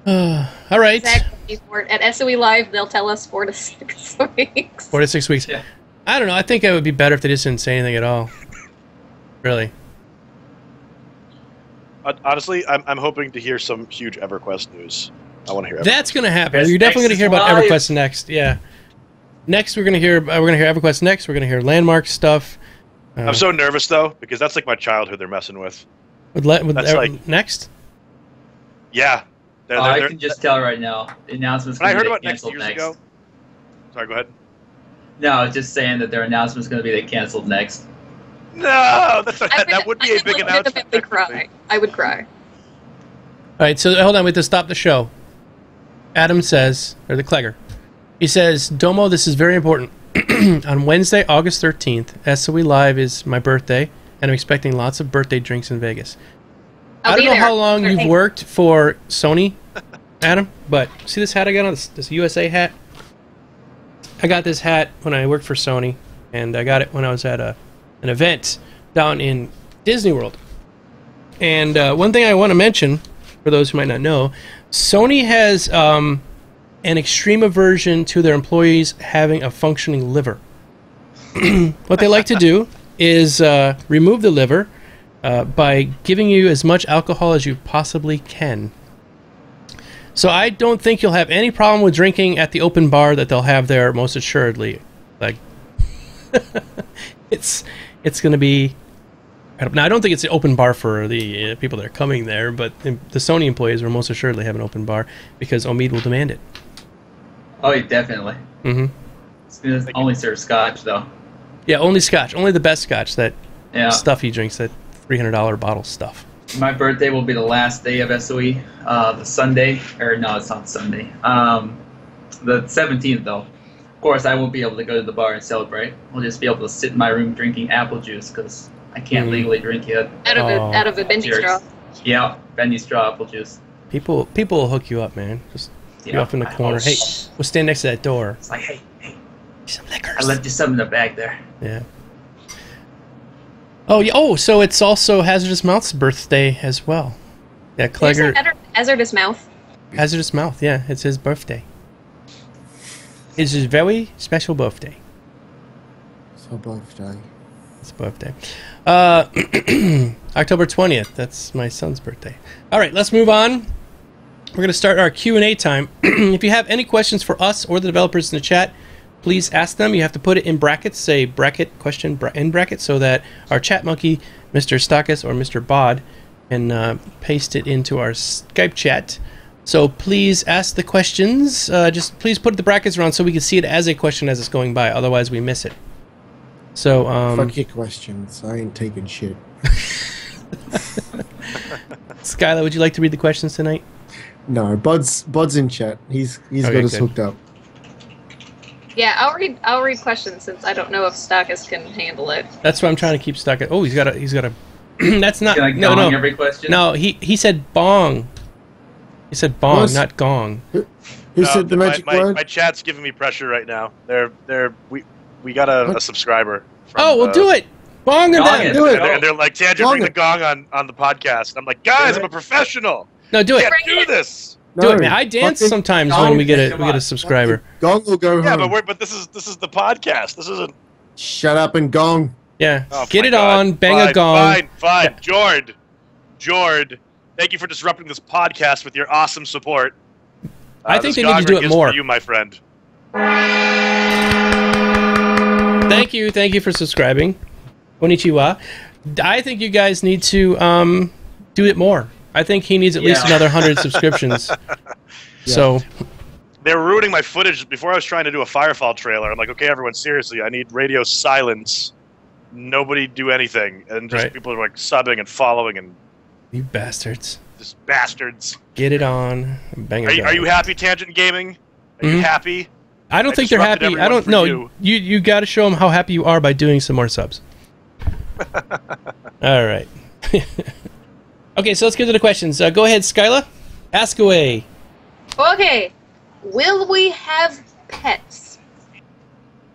All right. Exactly. At SOE Live, they'll tell us 4 to 6 weeks. 4 to 6 weeks. Yeah. I don't know. I think it would be better if they just didn't say anything at all. Really. Honestly, I'm hoping to hear some huge EverQuest news. I want to hear. That's going to happen. Yes, You're definitely going to hear about next is EverQuest next. Yeah. Next, we're going to hear EverQuest next. We're going to hear Landmark stuff. I'm so nervous though because that's like my childhood they're messing with. Next. Yeah. I can just tell right now. The announcement's I going heard to about be next canceled years next. ago. Sorry, go ahead. No, I was just saying that their announcement's going to be they canceled next. No, that would be a big announcement. I would cry. All right, so hold on. We have to stop the show. Adam says, or the Clegger, he says, Domo, this is very important. On Wednesday, August 13th, SOE Live is my birthday, and I'm expecting lots of birthday drinks in Vegas. I don't know how long you've worked for Sony, Adam, but see this hat I got on? This USA hat? I got this hat when I worked for Sony, and I got it when I was at an event down in Disney World. And one thing I want to mention, for those who might not know, Sony has an extreme aversion to their employees having a functioning liver. What they like to do is remove the liver by giving you as much alcohol as you possibly can. So I don't think you'll have any problem with drinking at the open bar that they'll have there, most assuredly. Like, it's going to be... Now, I don't think it's an open bar for the people that are coming there, but the Sony employees will most assuredly have an open bar because Omid will demand it. Oh, yeah, definitely. Mm-hmm. It's going to only serve scotch, though. Yeah, only scotch. Only the best scotch. That stuff he drinks, that $300 bottle stuff. My birthday will be the last day of SOE, the Sunday. Or, no, it's not Sunday. The 17th, though. Of course, I won't be able to go to the bar and celebrate. I'll just be able to sit in my room drinking apple juice because I can't legally drink it. Out of a bendy straw. Yeah, bendy straw apple juice. People will hook you up, man. Just you off in the corner. Hey, we'll stand next to that door. It's like, hey, some liquors. I left you some in the bag there. Yeah. Oh, yeah. Oh, so it's also Hazardous Mouth's birthday as well. Yeah, Clegger. Hazardous Mouth. Hazardous Mouth. Yeah, it's his birthday. It's his very special birthday. It's her birthday. It's birthday. October 20th. That's my son's birthday. All right, let's move on. We're going to start our Q&A time. If you have any questions for us or the developers in the chat, please ask them. You have to put it in brackets, say bracket, question in brackets, so that our chat monkey, Mr. Stockus or Mr. Bod, can paste it into our Skype chat. So please ask the questions. Just please put the brackets around so we can see it as a question as it's going by. Otherwise, we miss it. So, fuck your questions. I ain't taking shit. Skylar, would you like to read the questions tonight? No, Bud's in chat. He's got us hooked up. Yeah, I'll read questions since I don't know if Stockus can handle it. That's why I'm trying to keep Stockus. Oh, he's got a. That's not. No. Every question? No, he said bong. He said bong, What? not gong. Who said the magic word? My chat's giving me pressure right now. We got a subscriber. From, we'll do it. Bong and Gong then. it. Do it. And they're like, Tangent, bring the gong on the podcast. And I'm like, guys, I'm a professional. No, do I it. can't do this. Do it, man. I dance sometimes when we get a subscriber. Gong will go Yeah, home. but this is the podcast. This isn't. Shut up and gong. Yeah. Oh, Get my it God. on. Bang Fine, a gong. Fine. Jord, thank you for disrupting this podcast with your awesome support. I think this they need to do gong it is more. For you, my friend. Thank you for subscribing. Konnichiwa. I think you guys need to do it more. I think he needs at least another 100 subscriptions. So they were ruining my footage before I was trying to do a Firefall trailer. I'm like, okay, everyone, seriously, I need radio silence. Nobody do anything, and just people are like subbing and following and. You bastards! Just bastards. Get it on. Bang it. Are you happy, Tangent Gaming? Are you happy? I don't think they're happy. I don't know. You got to show them how happy you are by doing some more subs. All right. Okay, so let's get to the questions. Go ahead, Skyla. Ask away. Okay. Will we have pets?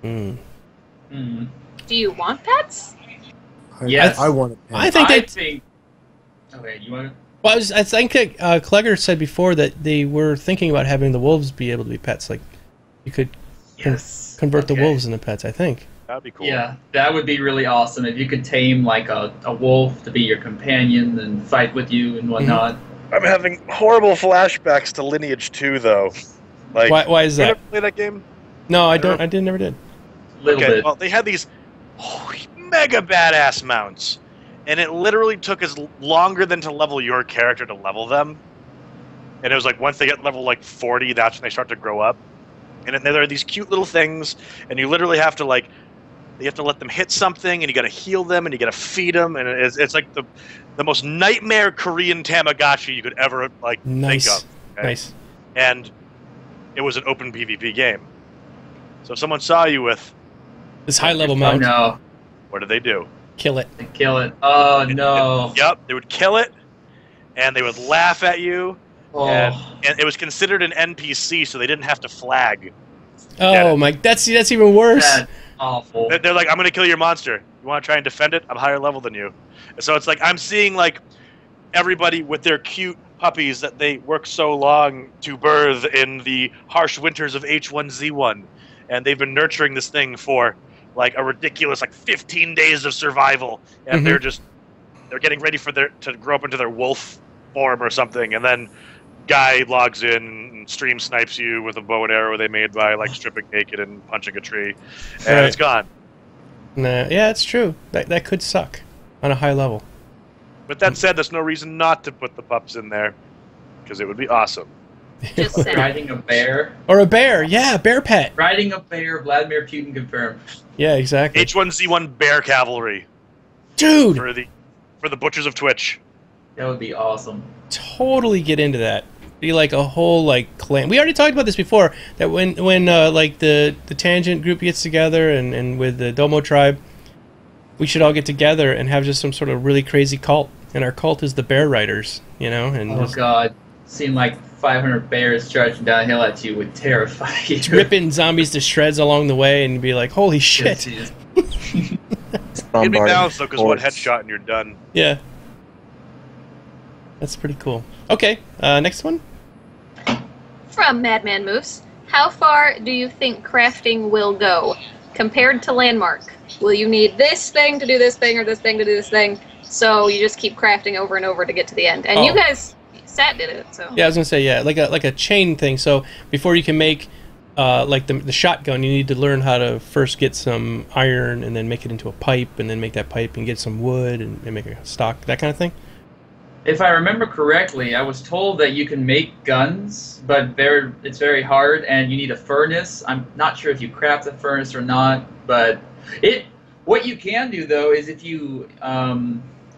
Mm. Do you want pets? Yes. I want a pet. I think Okay, you want to? Well, I think Klegger said before that they were thinking about having the wolves be able to be pets. Like, you could convert the wolves into pets, I think. That'd be cool. Yeah, that would be really awesome if you could tame like a wolf to be your companion and fight with you and whatnot. I'm having horrible flashbacks to Lineage 2, though. Like, why is that? You ever play that game? No, I don't. Never did. Little bit. Well, they had these mega badass mounts, and it literally took us longer than to level your character to level them. And it was like once they get level like 40, that's when they start to grow up. And then there are these cute little things, and you literally have to like, you have to let them hit something, and you got to heal them, and you got to feed them, and it's like the most nightmare Korean Tamagotchi you could ever like think of. Okay? Nice. And it was an open PvP game. So if someone saw you with this high level Oh mount, no. what did they do? kill it. Kill it. Oh no. Yep, they would kill it, and they would laugh at you, Oh. and it was considered an NPC, so they didn't have to flag. Oh my, that's even worse. That's awful. They're like, I'm going to kill your monster. You want to try and defend it? I'm higher level than you. And so it's like I'm seeing like everybody with their cute puppies that they work so long to birth in the harsh winters of H1Z1, and they've been nurturing this thing for like a ridiculous like 15 days of survival, and they're getting ready for to grow up into their wolf form or something, and then guy logs in and stream snipes you with a bow and arrow they made by like stripping naked and punching a tree, and it's gone. Nah, yeah, it's true. That could suck on a high level. But that said, there's no reason not to put the pups in there, because it would be awesome. Just saying. Riding a bear. Or a bear, yeah, bear pet. Riding a bear, Vladimir Putin confirmed. Yeah, exactly. H1Z1 bear cavalry. Dude! For the butchers of Twitch. That would be awesome. Totally get into that. Be like a whole like clan. We already talked about this before. That when like the Tangent group gets together and with the Domo tribe, we should all get together and have just some sort of really crazy cult. And our cult is the Bear Riders, you know. And Oh god, seemed like 500 bears charging downhill at you would terrify you. ripping zombies to shreds along the way, and be like, "Holy shit!" Yes, It'd be balanced though, because one headshot and you're done. Yeah, that's pretty cool. Okay, next one. From Madman Moose, how far do you think crafting will go compared to Landmark? Will you need this thing to do this thing or this thing to do this thing? So you just keep crafting over and over to get to the end. And you guys, Sat did it, so. Yeah, I was gonna say like a chain thing. So before you can make like the shotgun, you need to learn how to first get some iron and then make it into a pipe, and then make that pipe and get some wood and make a stock, that kind of thing. If I remember correctly, I was told that you can make guns, but it's very hard, and you need a furnace. I'm not sure if you craft a furnace or not, but what you can do though is if you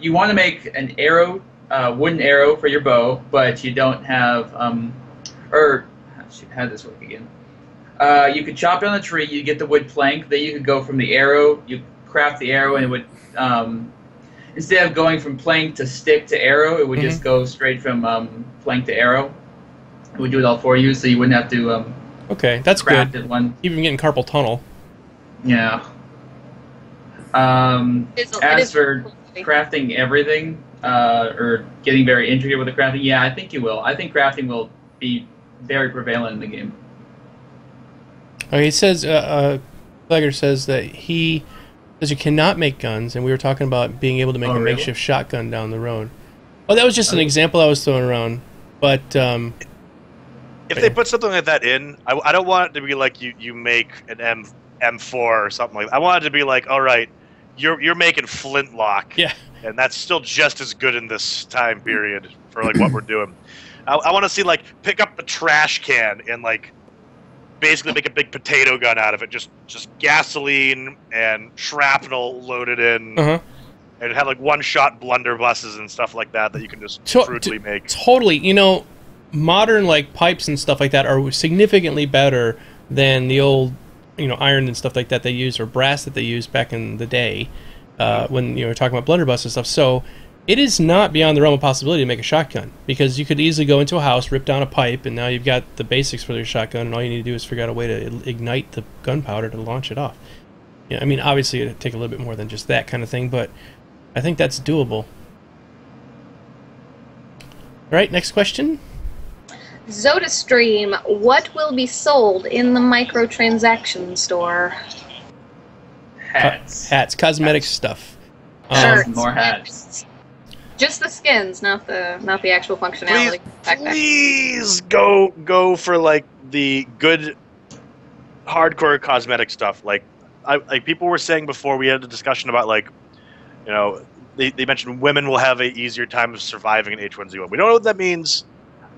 you want to make an arrow, wooden arrow for your bow, but you don't have how does this work again? You could chop down the tree, you get the wood plank, then you could go from the arrow, you craft the arrow, and it would instead of going from plank to stick to arrow, it would just go straight from plank to arrow. It would do it all for you, so you wouldn't have to okay, that's craft good. it one. Even getting carpal tunnel. Yeah. As for crafting everything, or getting very intricate with the crafting, yeah, I think you will. I think crafting will be very prevalent in the game. Okay, he says, Flegger says that he says you cannot make guns, and we were talking about being able to make a really? makeshift shotgun down the road. Well, that was just an example I was throwing around, but if they put something like that in, I don't want it to be like you make an M4 or something like that. I want it to be like, all right, you're making flintlock, yeah, and that's still just as good in this time period for like what we're doing. I want to see like pick up the trash can and like basically make a big potato gun out of it, just gasoline and shrapnel loaded in, and have like one-shot blunderbusses and stuff like that you can just brutally make. Totally, you know, modern like pipes and stuff like that are significantly better than the old, you know, iron and stuff like that they used, or brass that they used back in the day when you were talking about blunderbuss and stuff. So it is not beyond the realm of possibility to make a shotgun, because you could easily go into a house, rip down a pipe, and now you've got the basics for your shotgun, and all you need to do is figure out a way to ignite the gunpowder to launch it off. Yeah, I mean, obviously it'd take a little bit more than just that kind of thing, but I think that's doable. right, next question. ZodaStream, what will be sold in the microtransaction store? Hats. Cosmetic stuff. Shirts. More hats. Just the skins, not the actual functionality. Please go for like the good hardcore cosmetic stuff. Like people were saying before, we had a discussion about like, you know, they mentioned women will have an easier time of surviving in H1Z1. We don't know what that means.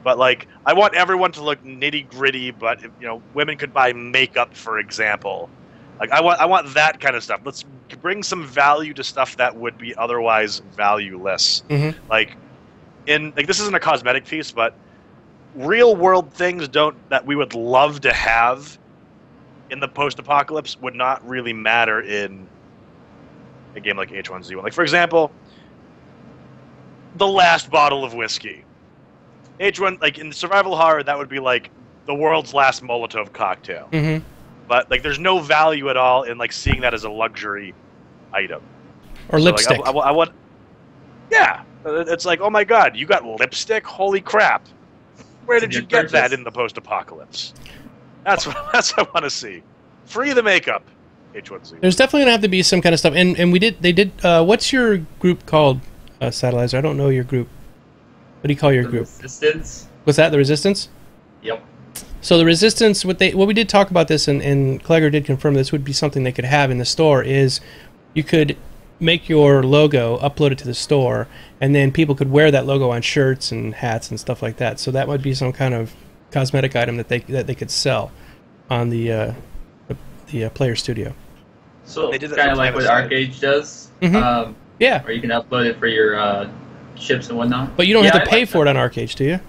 But like, I want everyone to look nitty gritty. But you know, women could buy makeup, for example. Like, I want that kind of stuff. Let's bring some value to stuff that would be otherwise valueless. Mm-hmm. Like, this isn't a cosmetic piece, but real world things that we would love to have in the post-apocalypse would not really matter in a game like H1Z1. Like, for example, the last bottle of whiskey. H1, like, in survival horror, that would be like the world's last Molotov cocktail. Mm-hmm. But like, there's no value at all in like seeing that as a luxury item. Or lipstick. Like, I want. Yeah, it's like, oh my god, you got lipstick? Holy crap! Where did you get that in the post-apocalypse? That's what I want to see. Free the makeup. H1Z. There's definitely gonna have to be some kind of stuff, and they did. What's your group called, Sattelizer? I don't know your group. What do you call your group? Resistance. Was that the Resistance? Yep. So the Resistance, what we did talk about this, and Clegger did confirm this would be something they could have in the store, is you could make your logo, upload it to the store, and then people could wear that logo on shirts and hats and stuff like that. So that would be some kind of cosmetic item that they could sell on the Player Studio. So kind of like what ArcAge does. Mm-hmm. Yeah. Or you can upload it for your ships and whatnot. But you don't have to pay for it on ArcAge, do you?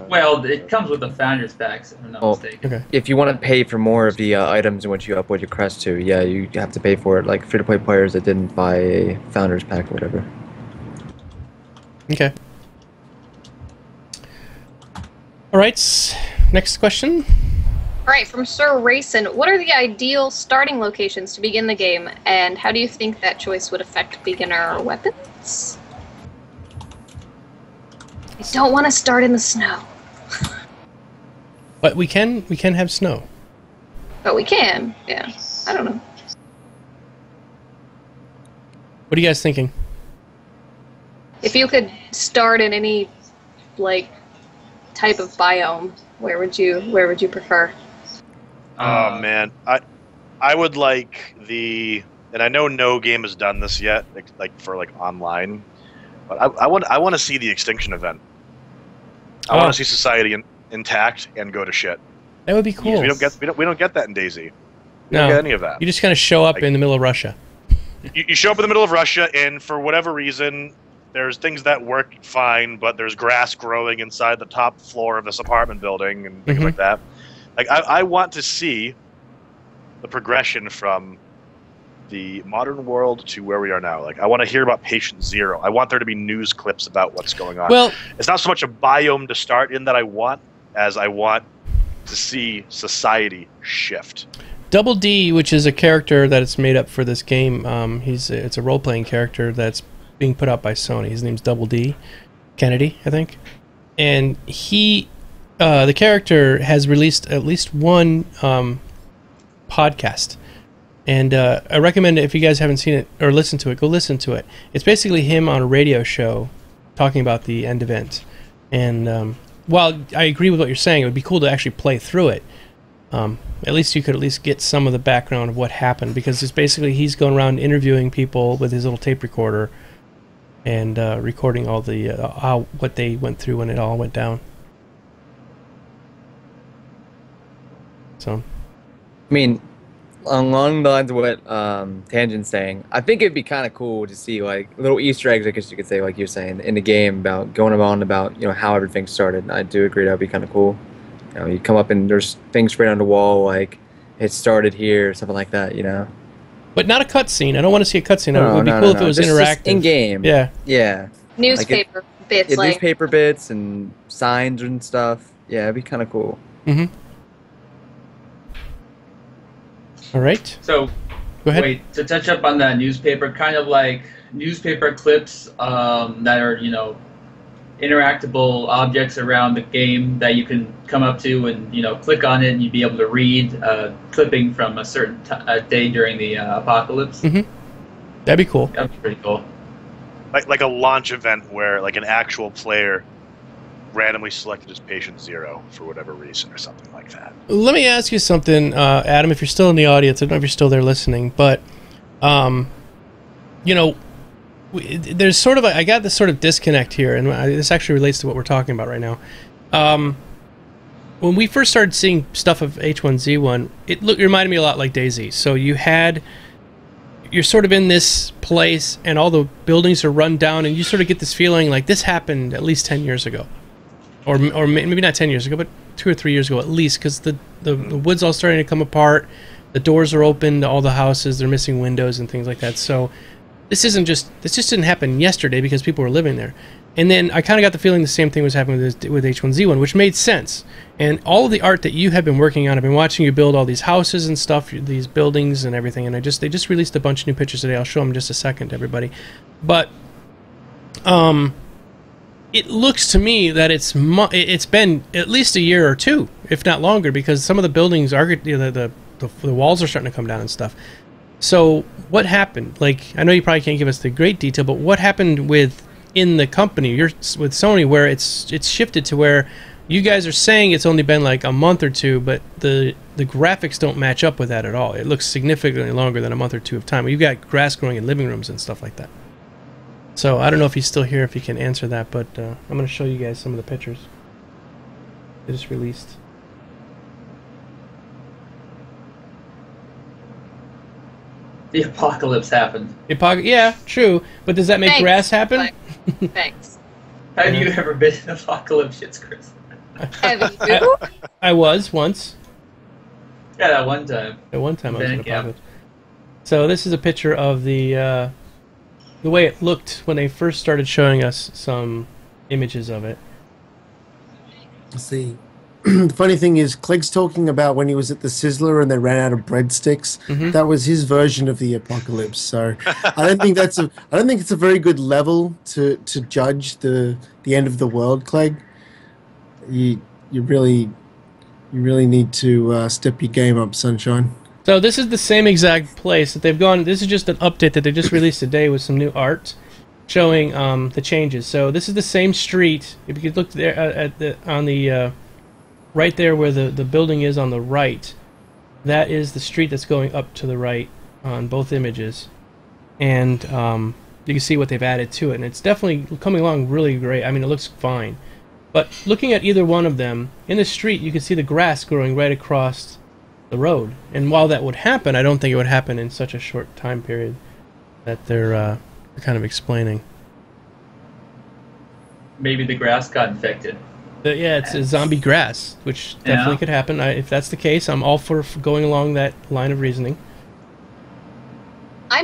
Well, it comes with the Founders packs, if I'm not mistaken. Okay. If you want to pay for more of the items in which you upload your crest to, yeah, you have to pay for it. Like free-to-play players that didn't buy a Founders pack or whatever. Okay. All right. Next question. All right, from Sir Rayson, what are the ideal starting locations to begin the game, and how do you think that choice would affect beginner weapons? I don't want to start in the snow. But we can have snow. But we can, yeah. I don't know. What are you guys thinking? If you could start in any like type of biome, where would you prefer? Oh man, I would like and I know no game has done this yet, like for like online, but I want to see the extinction event. I want to see society intact and go to shit. That would be cool. We don't get that in DayZ. We No, don't get any of that. You just kind of show up in the middle of Russia. You show up in the middle of Russia, and for whatever reason, there's things that work fine, but there's grass growing inside the top floor of this apartment building and things like that. Like, I want to see the progression from the modern world to where we are now. Like, I want to hear about Patient Zero. I want there to be news clips about what's going on. Well, it's not so much a biome to start in that I want, as I want to see society shift. Double D, which is a character that it's made up for this game, it's a role-playing character that's being put out by Sony. His name's Double D Kennedy, I think. And he... the character has released at least one podcast, and I recommend it if you guys haven't seen it or listened to it. Go listen to it. It's basically him on a radio show talking about the end event. And while I agree with what you're saying, it would be cool to actually play through it. At least you could at least get some of the background of what happened, because it's basically he's going around interviewing people with his little tape recorder and recording all the what they went through when it all went down. So, I mean, along the lines of what Tangent's saying, I think it'd be kind of cool to see like little Easter eggs, I guess you could say, like you're saying, in the game about going on about how everything started. And I do agree that'd be kind of cool. You come up and there's things sprayed on the wall like it started here, something like that. But not a cutscene. I don't want to see a cutscene. It would be cool if it was interactive. In game. Yeah. Yeah. Newspaper bits, yeah, like newspaper bits and signs and stuff. Yeah, it'd be kind of cool. Mm-hmm. All right. So, go ahead. Wait, to touch up on that newspaper, kind of like newspaper clips that are, interactable objects around the game that you can come up to and click on it, and you'd be able to read clipping from a certain day during the apocalypse. Mm-hmm. That'd be cool. That'd be pretty cool. Like a launch event where like an actual player randomly selected as patient 0 for whatever reason or something like that. Let me ask you something, Adam, if you're still in the audience. I don't know if you're still there listening, but there's sort of I got this sort of disconnect here, and this actually relates to what we're talking about right now. When we first started seeing stuff of H1Z1, it reminded me a lot like DayZ. So you're sort of in this place, and all the buildings are run down, and you sort of get this feeling like this happened at least 10 years ago. Or maybe not 10 years ago, but 2 or 3 years ago at least, because the wood's all starting to come apart, the doors are open to all the houses, they're missing windows and things like that. So this just didn't happen yesterday because people were living there. And then I kind of got the feeling the same thing was happening with H1Z1, which made sense. And all of the art that you have been working on, I've been watching you build all these houses and stuff, these buildings and everything, and they just released a bunch of new pictures today. I'll show them in just a second to everybody. But it looks to me that it's been at least a year or two, if not longer, because some of the buildings are the walls are starting to come down and stuff. So what happened? Like, I know you probably can't give us the great detail, but what happened in the company with Sony where it's shifted to where you guys are saying it's only been like a month or two, but the graphics don't match up with that at all. It looks significantly longer than a month or two of time. You've got grass growing in living rooms and stuff like that. So I don't know if he's still here, if he can answer that, but I'm going to show you guys some of the pictures they just released. The apocalypse happened. Yeah, true. But does that make grass happen? Thanks. Have you ever been in apocalypse shits, Chris? Have you? I was once. Yeah, that one time. At one time I was in apocalypse. So this is a picture of the way it looked when they first started showing us some images of it. Let's see. The funny thing is, Clegg's talking about when he was at the Sizzler and they ran out of breadsticks. Mm-hmm. That was his version of the apocalypse. So I don't think it's a very good level to judge the end of the world, Clegg. You really need to step your game up, Sunshine. So this is the same exact place that they've gone. This is just an update that they just released today with some new art showing the changes. So this is the same street. If you could look there right there where the building is on the right, that is the street that's going up to the right on both images. And you can see what they've added to it. And it's definitely coming along really great. I mean, it looks fine. But looking at either one of them, in the street you can see the grass growing right across the road. And while that would happen, I don't think it would happen in such a short time period that they're kind of explaining. Maybe the grass got infected. Yeah, it's a zombie grass, which definitely could happen. If that's the case, I'm all for going along that line of reasoning. I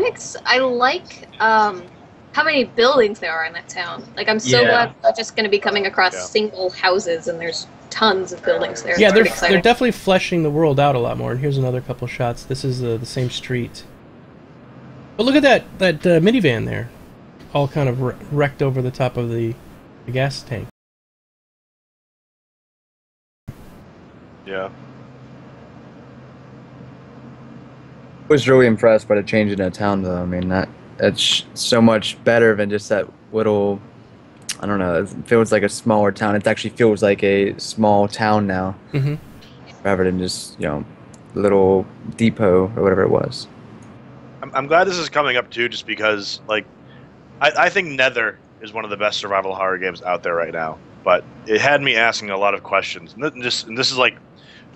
like how many buildings there are in that town. Like, I'm so glad we're not just going to be coming across single houses, and there's tons of buildings there. Yeah, they're definitely fleshing the world out a lot more. And here's another couple shots. This is the same street. But look at that minivan there, all kind of wrecked over the top of the gas tank. Yeah. I was really impressed by the change in that town, though. I mean, that's so much better than just that little, I don't know, it feels like a smaller town. It actually feels like a small town now, rather than just, little depot or whatever it was. I'm glad this is coming up, too, just because, like, I think Nether is one of the best survival horror games out there right now. But it had me asking a lot of questions. And this is like,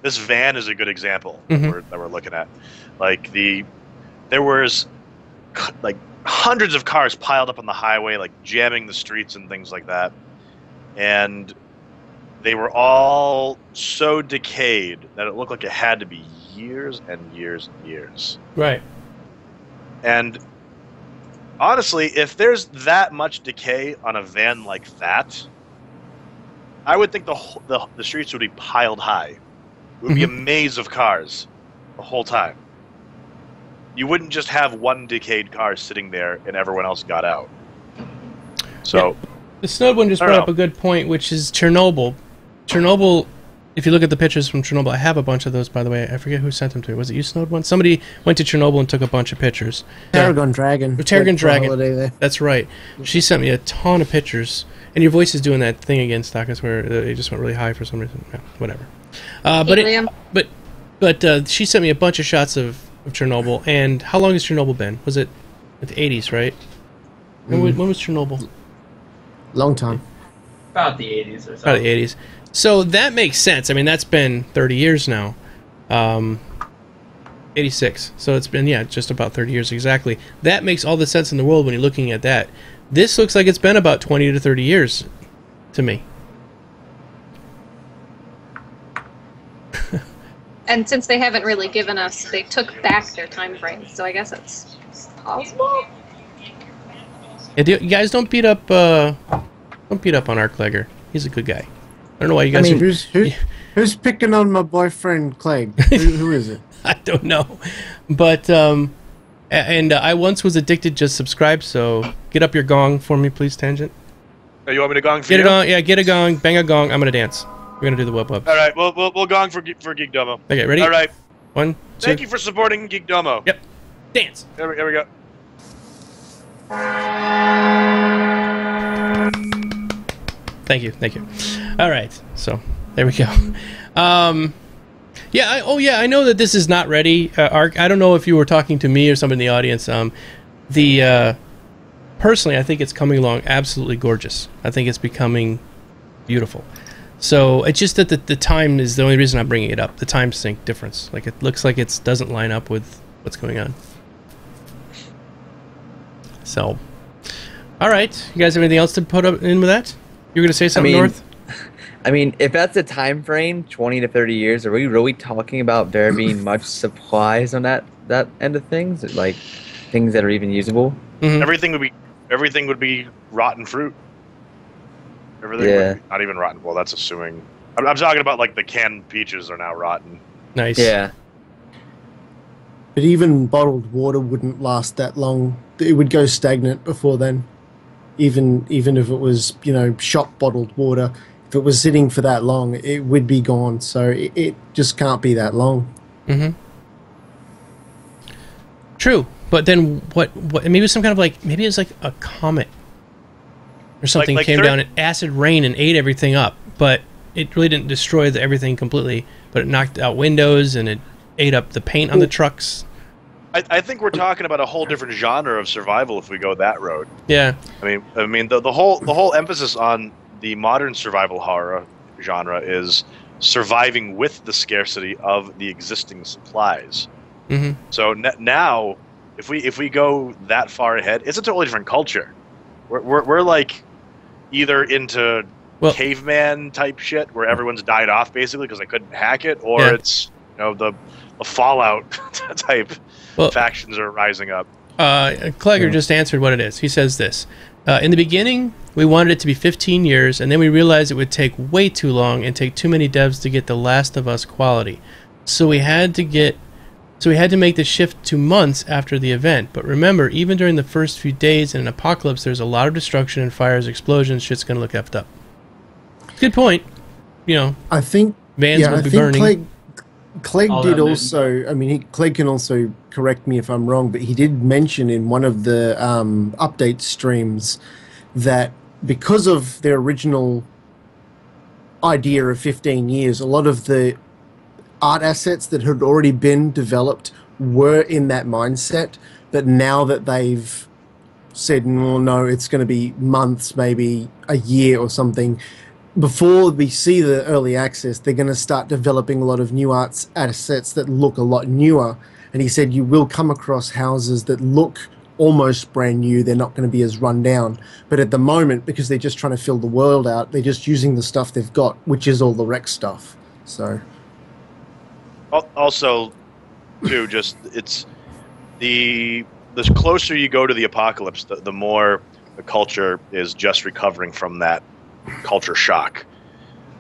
this van is a good example that we're looking at. Like, there was like hundreds of cars piled up on the highway, like jamming the streets and things like that. And they were all so decayed that it looked like it had to be years and years and years. Right. And honestly, if there's that much decay on a van like that, I would think the streets would be piled high. It would be a maze of cars the whole time. You wouldn't just have one decayed car sitting there and everyone else got out. So, The Snowed one just I don't brought up know. a good point, which is Chernobyl. Chernobyl, if you look at the pictures from Chernobyl, I have a bunch of those, by the way. I forget who sent them to me. Was it you, Snowed one? Somebody went to Chernobyl and took a bunch of pictures. Tarragon Dragon. Tarragon went for a Dragon. holiday there. That's right. She sent me a ton of pictures. And your voice is doing that thing again, Stockus, where it just went really high for some reason. Yeah, whatever. Helium. But she sent me a bunch of shots of Chernobyl. And how long has Chernobyl been? Was it the 80s, right? When was Chernobyl? Long time. About the 80s or so. About the 80s. So that makes sense. I mean, that's been 30 years now. 86. So it's been, just about 30 years exactly. That makes all the sense in the world when you're looking at that. This looks like it's been about 20 to 30 years to me. And since they haven't really given us, they took back their time frame, so I guess it's possible. Yeah, you guys don't beat up on Arklegger. He's a good guy. I don't know why you guys. Who's picking on my boyfriend Clegg? who is it? I don't know, but I once was addicted. Just subscribe. So get up your gong for me, please, Tangent. Oh, you want me to gong for Get you? a gong. Yeah, get a gong. Bang a gong. I'm gonna dance. We're gonna do the wub wub. All right, we'll gong for Geekdomo. Okay, ready? All right. 1, 2. Thank you for supporting Geekdomo. Yep. Dance. There we go. Thank you. All right, so there we go. I know that this is not ready. Ark, I don't know if you were talking to me or somebody in the audience. Personally, I think it's coming along absolutely gorgeous. I think it's becoming beautiful. So it's just that the time is the only reason I'm bringing it up. The time sync difference. Like it looks like it doesn't line up with what's going on. So, all right, you guys have anything else to put up in with that? You're going to say something, North? I mean, if that's the time frame, 20 to 30 years, are we really talking about there being much supplies on that end of things? Like things that are even usable? Mm-hmm. Everything would be rotten fruit. Everything would be, not even rotten. Well, that's assuming. I'm talking about like the canned peaches are now rotten. Nice. Yeah. But even bottled water wouldn't last that long. It would go stagnant before then. Even if it was, shop bottled water, if it was sitting for that long, it would be gone. So it just can't be that long. Mm-hmm. True, but then what? Maybe it was some kind of maybe it was like a comet or something came down and acid rain and ate everything up. But it really didn't destroy everything completely. But it knocked out windows and it ate up the paint on the trucks. I think we're talking about a whole different genre of survival if we go that road. Yeah. I mean the whole emphasis on the modern survival horror genre is surviving with the scarcity of the existing supplies. Mm-hmm. So now, if we go that far ahead, it's a totally different culture. We're like either into caveman type shit where everyone's died off basically because they couldn't hack it, or it's the Fallout type. Factions are rising up. Klegger just answered what it is. He says this. In the beginning, we wanted it to be 15 years, and then we realized it would take way too long and take too many devs to get The Last of Us quality. So we had to make the shift to months after the event. But remember, even during the first few days in an apocalypse, there's a lot of destruction and fires, explosions, shit's gonna look effed up. Good point. I think vans will be burning. Clegg did also. Clegg can also correct me if I'm wrong, but he did mention in one of the update streams that because of their original idea of 15 years, a lot of the art assets that had already been developed were in that mindset. But now that they've said, well, no, it's going to be months, maybe a year or something. Before we see the early access, they're going to start developing a lot of new arts assets that look a lot newer. And he said you will come across houses that look almost brand new. They're not going to be as run down. But at the moment, because they're just trying to fill the world out, they're just using the stuff they've got, which is all the wreck stuff. So, also, too, just it's the closer you go to the apocalypse, the more the culture is just recovering from that culture shock.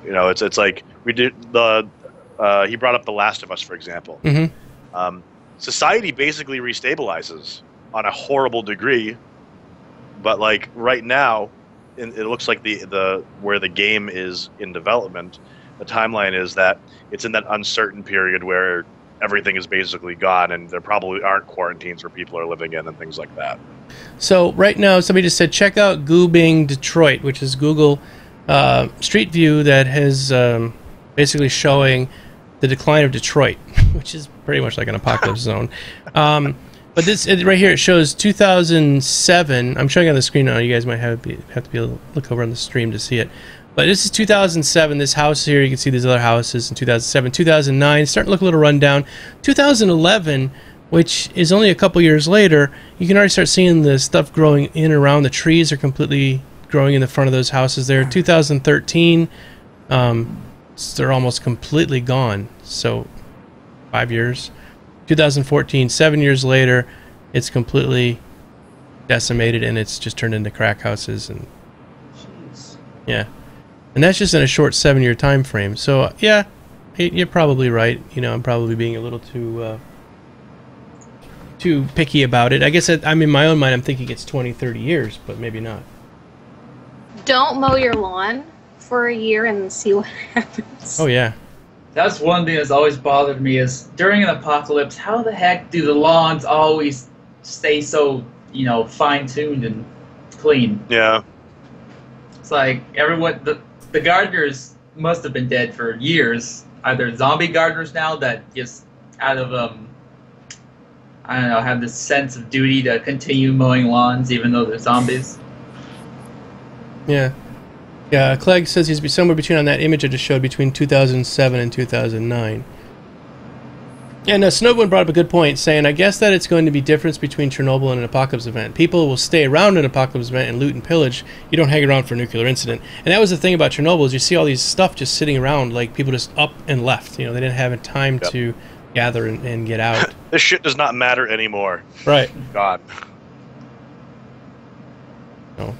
It's like we did he brought up The Last of Us, for example. Mm-hmm. Society basically restabilizes on a horrible degree, but right now it looks like the where the game is in development, the timeline is that it's in that uncertain period where everything is basically gone, and there probably aren't quarantines where people are living in and things like that. So right now, somebody just said, check out Goobing Detroit, which is Google Street View that has basically showing the decline of Detroit, which is pretty much like an apocalypse zone. But this right here, it shows 2007. I'm showing on the screen now. You guys might have to be able to look over on the stream to see it. But this is 2007. This house here, you can see these other houses in 2007. 2009, starting to look a little rundown. 2011, which is only a couple years later, you can already start seeing the stuff growing in and around. The trees are completely growing in the front of those houses there. 2013, they're almost completely gone. So 5 years. 2014, 7 years later, it's completely decimated and it's just turned into crack houses. And yeah, and that's just in a short 7-year time frame. So yeah, you're probably right. You know, I'm probably being a little too picky about it. I guess I'm in my own mind, I'm thinking it's 20, 30 years, but maybe not. Don't mow your lawn for a year and see what happens. Oh yeah. That's one thing that's always bothered me is during an apocalypse, how the heck do the lawns always stay so, fine-tuned and clean? Yeah. It's like everyone, the gardeners must have been dead for years. Either zombie gardeners now that just out of, I don't know, have this sense of duty to continue mowing lawns even though they're zombies. Yeah. Yeah, Clegg says he's somewhere between on that image I just showed between 2007 and 2009. And Snowbound brought up a good point, saying, I guess that it's going to be difference between Chernobyl and an apocalypse event. People will stay around an apocalypse event and loot and pillage. You don't hang around for a nuclear incident. And that was the thing about Chernobyl, is you see all these stuff just sitting around, like people just up and left. They didn't have time to gather and get out. This shit does not matter anymore. Right. God. No.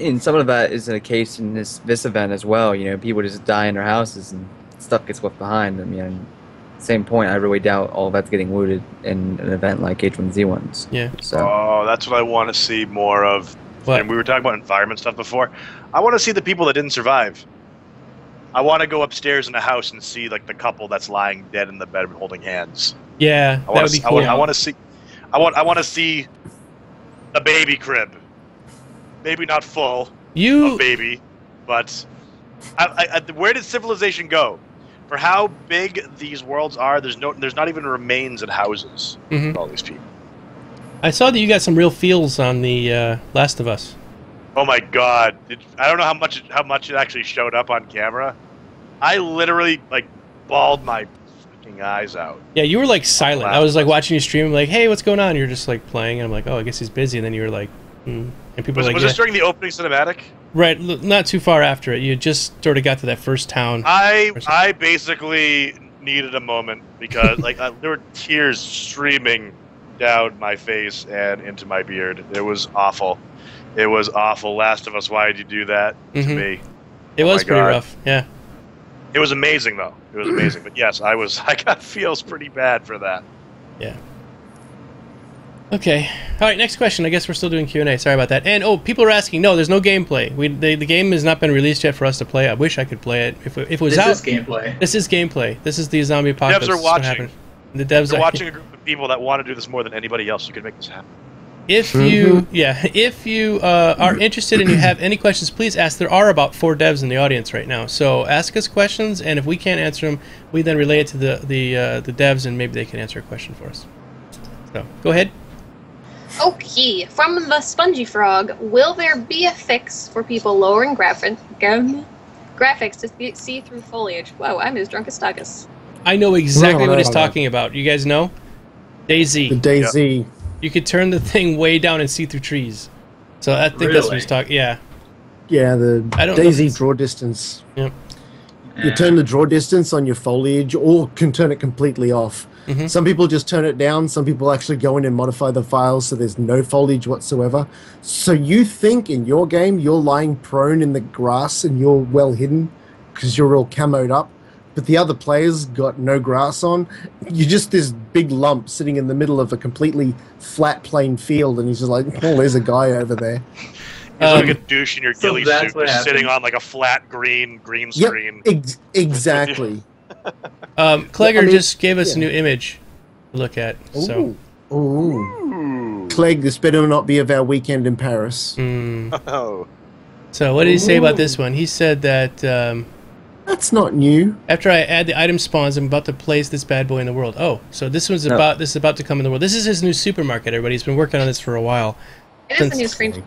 And some of that is a case in this event as well. People just die in their houses and stuff gets left behind. Same point. I really doubt all of that's getting looted in an event like H1Z1's. Yeah. So. Oh, that's what I want to see more of. What? And we were talking about environment stuff before. I want to see the people that didn't survive. I want to go upstairs in a house and see like the couple that's lying dead in the bed holding hands. Yeah, that would be cool. I want to see. I want to see the baby crib. Maybe not full of baby, but where did civilization go? For how big these worlds are, there's not even remains in houses of all these people. I saw that you got some real feels on the Last of Us. Oh my god! I don't know how much it actually showed up on camera. I literally bawled my fucking eyes out. Yeah, you were silent. I was watching you stream, like, hey, what's going on? And you're just playing, and I'm like, oh, I guess he's busy. And then you were like, And people was this during the opening cinematic? Right, not too far after it. You just sort of got to that first town. I basically needed a moment because there were tears streaming down my face and into my beard. It was awful. It was awful. Last of Us, why did you do that to me? It was pretty rough. Yeah. It was amazing though. It was amazing. But yes, I got feels pretty bad for that. Yeah. Okay. All right, next question. I guess we're still doing Q&A. Sorry about that. And, people are asking, no, there's no gameplay. The game has not been released yet for us to play. I wish I could play it. If it was out. This is gameplay. This is gameplay. This is the zombie apocalypse. The devs are watching. The devs are watching a group of people that want to do this more than anybody else. You can make this happen. If you are interested and you have any questions, please ask. There are about 4 devs in the audience right now. So ask us questions, and if we can't answer them, we then relay it to the devs, and maybe they can answer a question for us. So, go ahead. Okay, from the Spongy Frog, will there be a fix for people lowering graphics to see through foliage? Wow, I'm as drunk as Tagus. I know exactly what he's talking about. You guys know? DayZ. The DayZ. Yep. You could turn the thing way down and see through trees. So I think that's what he's talking. Yeah. Yeah, the DayZ draw distance. Yep. You turn the draw distance on your foliage, or can turn it completely off. Mm-hmm. Some people just turn it down. Some people actually go in and modify the files so there's no foliage whatsoever. So you think in your game you're lying prone in the grass and you're well hidden because you're all camoed up, but the other players got no grass on. You're just this big lump sitting in the middle of a completely flat, plain field, and he's just like, oh, there's a guy over there. He's like a douche in your So ghillie that's suit, what just sitting happened. on like a flat green Yep, screen. exactly. Clegger I mean, just gave us a yeah. new image to look at. So, Ooh. Ooh. Ooh. Clegg, this better not be of our weekend in Paris. Oh. so what did he say about this one? He said that That's not new. after I add the item spawns, I'm about to place this bad boy in the world. Oh, so this one's No. this is about to come in the world. This is his new supermarket. Everybody, he's been working on this for a while. It is a new screenshot.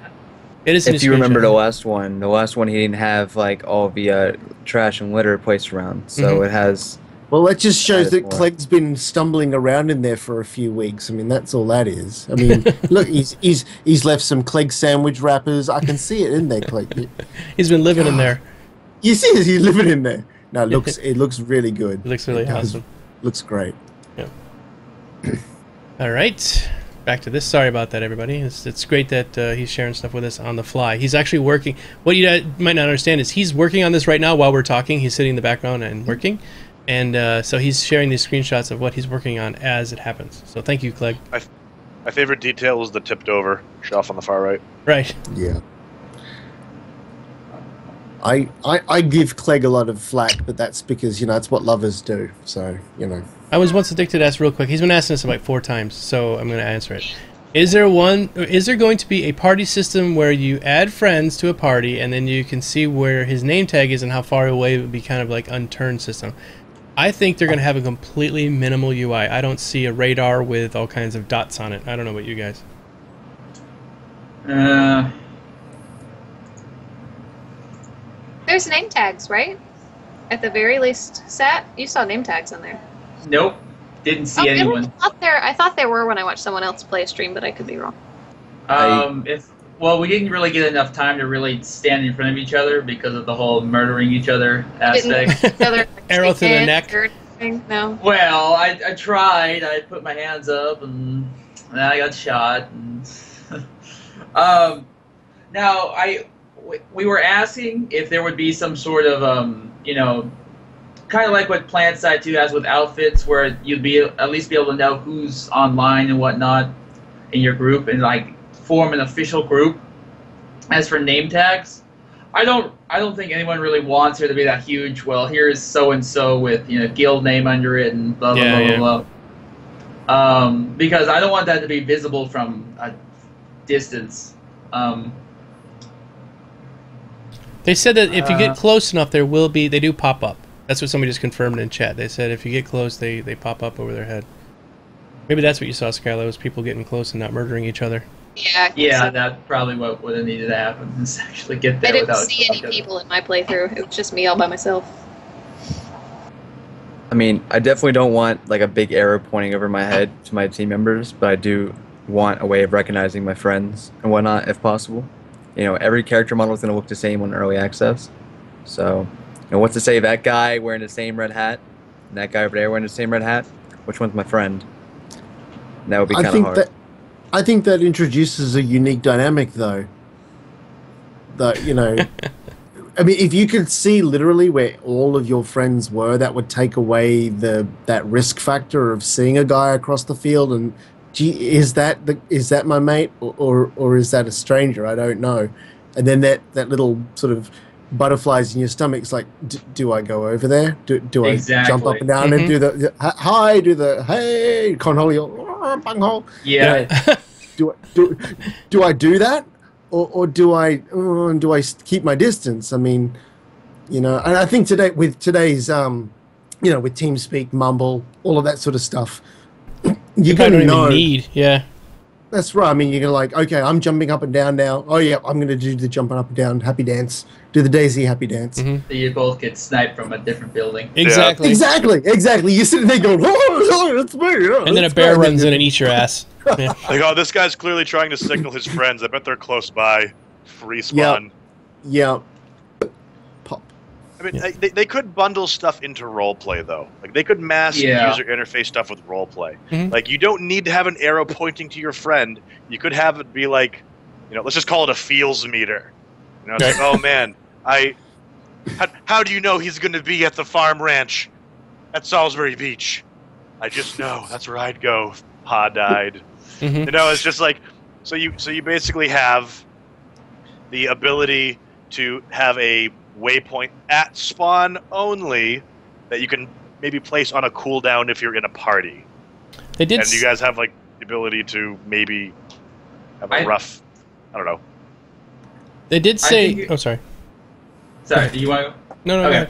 It is. a If new you remember screenshot. the last one he didn't have like all the trash and litter placed around, so it has. Well, that just shows That is that more. Clegg's been stumbling around in there for a few weeks. I mean, that's all that is. I mean, look, he's left some Clegg sandwich wrappers. I can see it in there, Clegg. He's been living in there. You see, he's living in there. No, it looks really good. It looks really does. awesome. Looks great. All right, back to this. Sorry about that, everybody. It's great that he's sharing stuff with us on the fly. He's actually working. What you might not understand is he's working on this right now while we're talking. He's sitting in the background and working, and so he's sharing these screenshots of what he's working on as it happens. So thank you, Clegg. My favorite detail was the tipped over shelf on the far right. Right. Yeah. I give Clegg a lot of flack, but that's because, it's what lovers do. So, I was once addicted to ask real quick. He's been asking us like 4 times, so I'm going to answer it. Is there going to be a party system where you add friends to a party and then you can see where his name tag is and how far away it would be, kind of like unturned system? I think they're going to have a completely minimal UI. I don't see a radar with all kinds of dots on it. I don't know about you guys. There's name tags, right? At the very least, Sat, you saw name tags in there. Nope. Didn't see anyone. I thought there were when I watched someone else play a stream, but I could be wrong. We didn't really get enough time to really stand in front of each other because of the whole murdering each other aspect. Arrow through the neck. No. Well, I tried. I put my hands up, and I got shot. And we were asking if there would be some sort of kind of like what PlanetSide 2 has with outfits, where you'd at least be able to know who's online and whatnot in your group, and like form an official group. As for name tags, I don't think anyone really wants there to be that huge. Well, here's so and so with guild name under it and blah blah blah blah. Because I don't want that to be visible from a distance. They said that if you get close enough, they do pop up. That's what somebody just confirmed in chat. They said if you get close, they pop up over their head. Maybe that's what you saw, Skylar, was people getting close and not murdering each other. Yeah, that's probably what would have needed to happen, is actually get there without... I didn't see any people in my playthrough. It was just me all by myself. I mean, I definitely don't want like a big arrow pointing over my head to my team members, but I do want a way of recognizing my friends and whatnot if possible. Every character model is going to look the same on early access. So, what's to say that guy wearing the same red hat and that guy over there wearing the same red hat? Which one's my friend? And that would be kind of hard. I think that introduces a unique dynamic, though. I mean, if you could see literally where all of your friends were, that would take away that risk factor of seeing a guy across the field and, gee, is that my mate or is that a stranger? I don't know. And then that little sort of butterflies in your stomach's like, do I go over there? Do I jump up and down and do the hi, do the hey, conholio, bunghole? Yeah. Do I do that, or do I keep my distance? I mean, and I think today's with TeamSpeak, Mumble, all of that sort of stuff, you're going to know. That's right. I mean, you're going to okay, I'm jumping up and down now. Oh, yeah, I'm going to do the jumping up and down happy dance. Do the Daisy happy dance. So you both get sniped from a different building. Exactly. Yeah. Exactly. You're sitting there going, oh, it's me. Yeah, and then a bear runs in and eats your ass. Yeah. This guy's clearly trying to signal his friends. I bet they're close by. Free spawn. Yeah. Pop. I mean, they could bundle stuff into roleplay, though. They could mask user interface stuff with roleplay. You don't need to have an arrow pointing to your friend. You could have it be let's just call it a feels meter. It's oh man, how do you know he's going to be at the farm ranch at Salisbury Beach? I just know. That's where I'd go. Pa died. It's just so you basically have the ability to have a waypoint at spawn only that you can maybe place on a cooldown if you're in a party. They did. And you guys have like the ability to maybe have a rough. I don't know. They did say. Oh, sorry. Sorry, do you want to go? No, okay.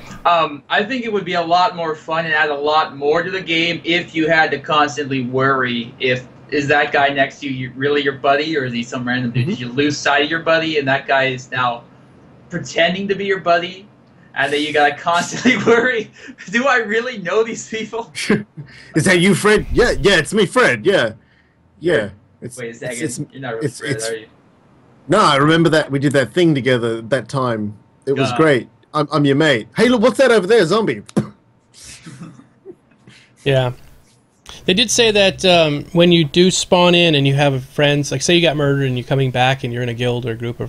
I think it would be a lot more fun and add a lot more to the game if you had to constantly worry if is that guy next to you really your buddy or is he some random dude? Did you lose sight of your buddy and that guy is now pretending to be your buddy? And then you gotta constantly worry, do I really know these people? Is that you, Fred? Yeah, it's me, Fred. Yeah. Wait a second, you're not really Fred, are you? No, I remember that we did that thing together that time. It was great. I'm your mate. Hey, look, what's that over there? Zombie. Yeah. They did say that when you do spawn in and you have friends, like say you got murdered and you're coming back and you're in a guild or a group,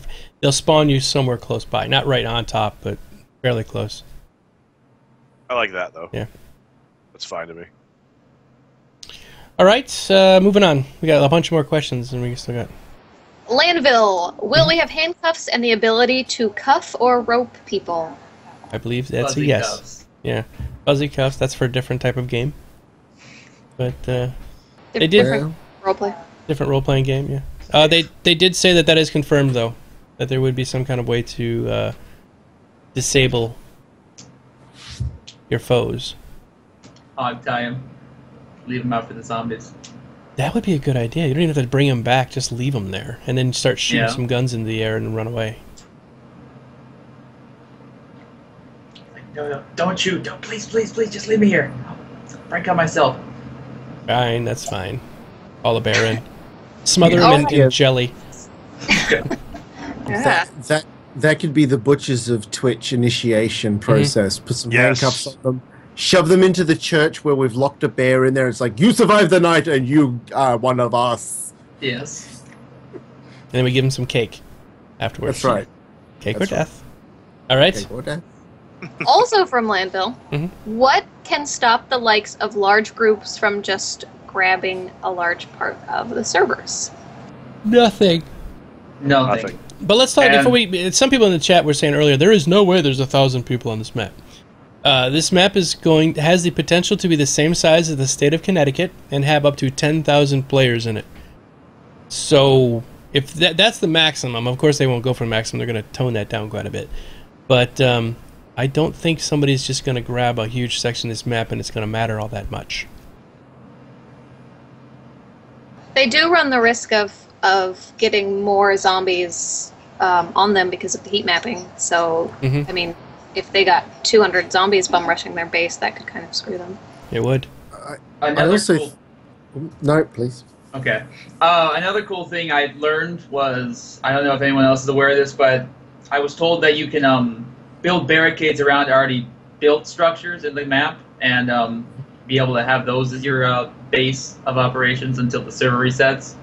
they'll spawn you somewhere close by. Not right on top, but fairly close. I like that, though. Yeah. That's fine to me. All right, moving on. We got a bunch more questions and we still got... Landville, will we have handcuffs and the ability to cuff or rope people? I believe that's Fuzzy a yes. cuffs. Yeah. Fuzzy cuffs, that's for a different type of game. But they did... Different roleplay. Different role-playing game, yeah. They did say that is confirmed, though. That there would be some kind of way to disable your foes. Hog tie him. Leave him out for the zombies. That would be a good idea. You don't even have to bring them back, just leave them there. And then start shooting some guns in the air and run away. No, don't shoot. Don't, please, just leave me here. I'll break out myself. Fine, that's fine. Call a bear in. Smother him in jelly. That could be the Butchers of Twitch initiation process. Put some handcuffs on them. Shove them into the church where we've locked a bear in there. It's like, you survived the night and you are one of us. Yes. And then we give them some cake afterwards. That's right. Cake or death. All right. Cake or death. Also from Landville, what can stop the likes of large groups from just grabbing a large part of the servers? Nothing. Nothing. But let's talk before we... Some people in the chat were saying earlier, there is no way there's 1,000 people on this map. This map has the potential to be the same size as the state of Connecticut and have up to 10,000 players in it. So if that's the maximum, of course they won't go for maximum. They're going to tone that down quite a bit. But I don't think somebody's just going to grab a huge section of this map and it's going to matter all that much. They do run the risk of getting more zombies on them because of the heat mapping. So, I mean, if they got 200 zombies bum rushing their base, that could kind of screw them. It would. No, please. Okay. Another cool thing I learned was, I don't know if anyone else is aware of this, but I was told that you can build barricades around already built structures in the map and be able to have those as your base of operations until the server resets.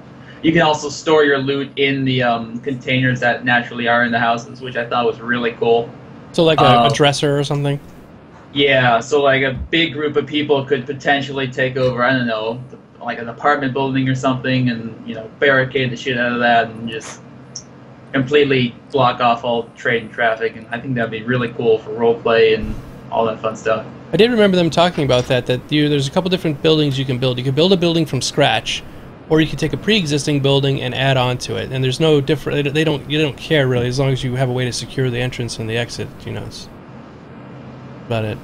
You can also store your loot in the containers that naturally are in the houses, which I thought was really cool. So like a dresser or something? Yeah, so like a big group of people could potentially take over, I don't know, like an apartment building or something and, barricade the shit out of that and just completely block off all trade and traffic. And I think that'd be really cool for roleplay and all that fun stuff. I did remember them talking about that there's a couple different buildings you can build. You can build a building from scratch, or you can take a pre-existing building and add on to it. And there's no different. You don't care really, as long as you have a way to secure the entrance and the exit. It's about it.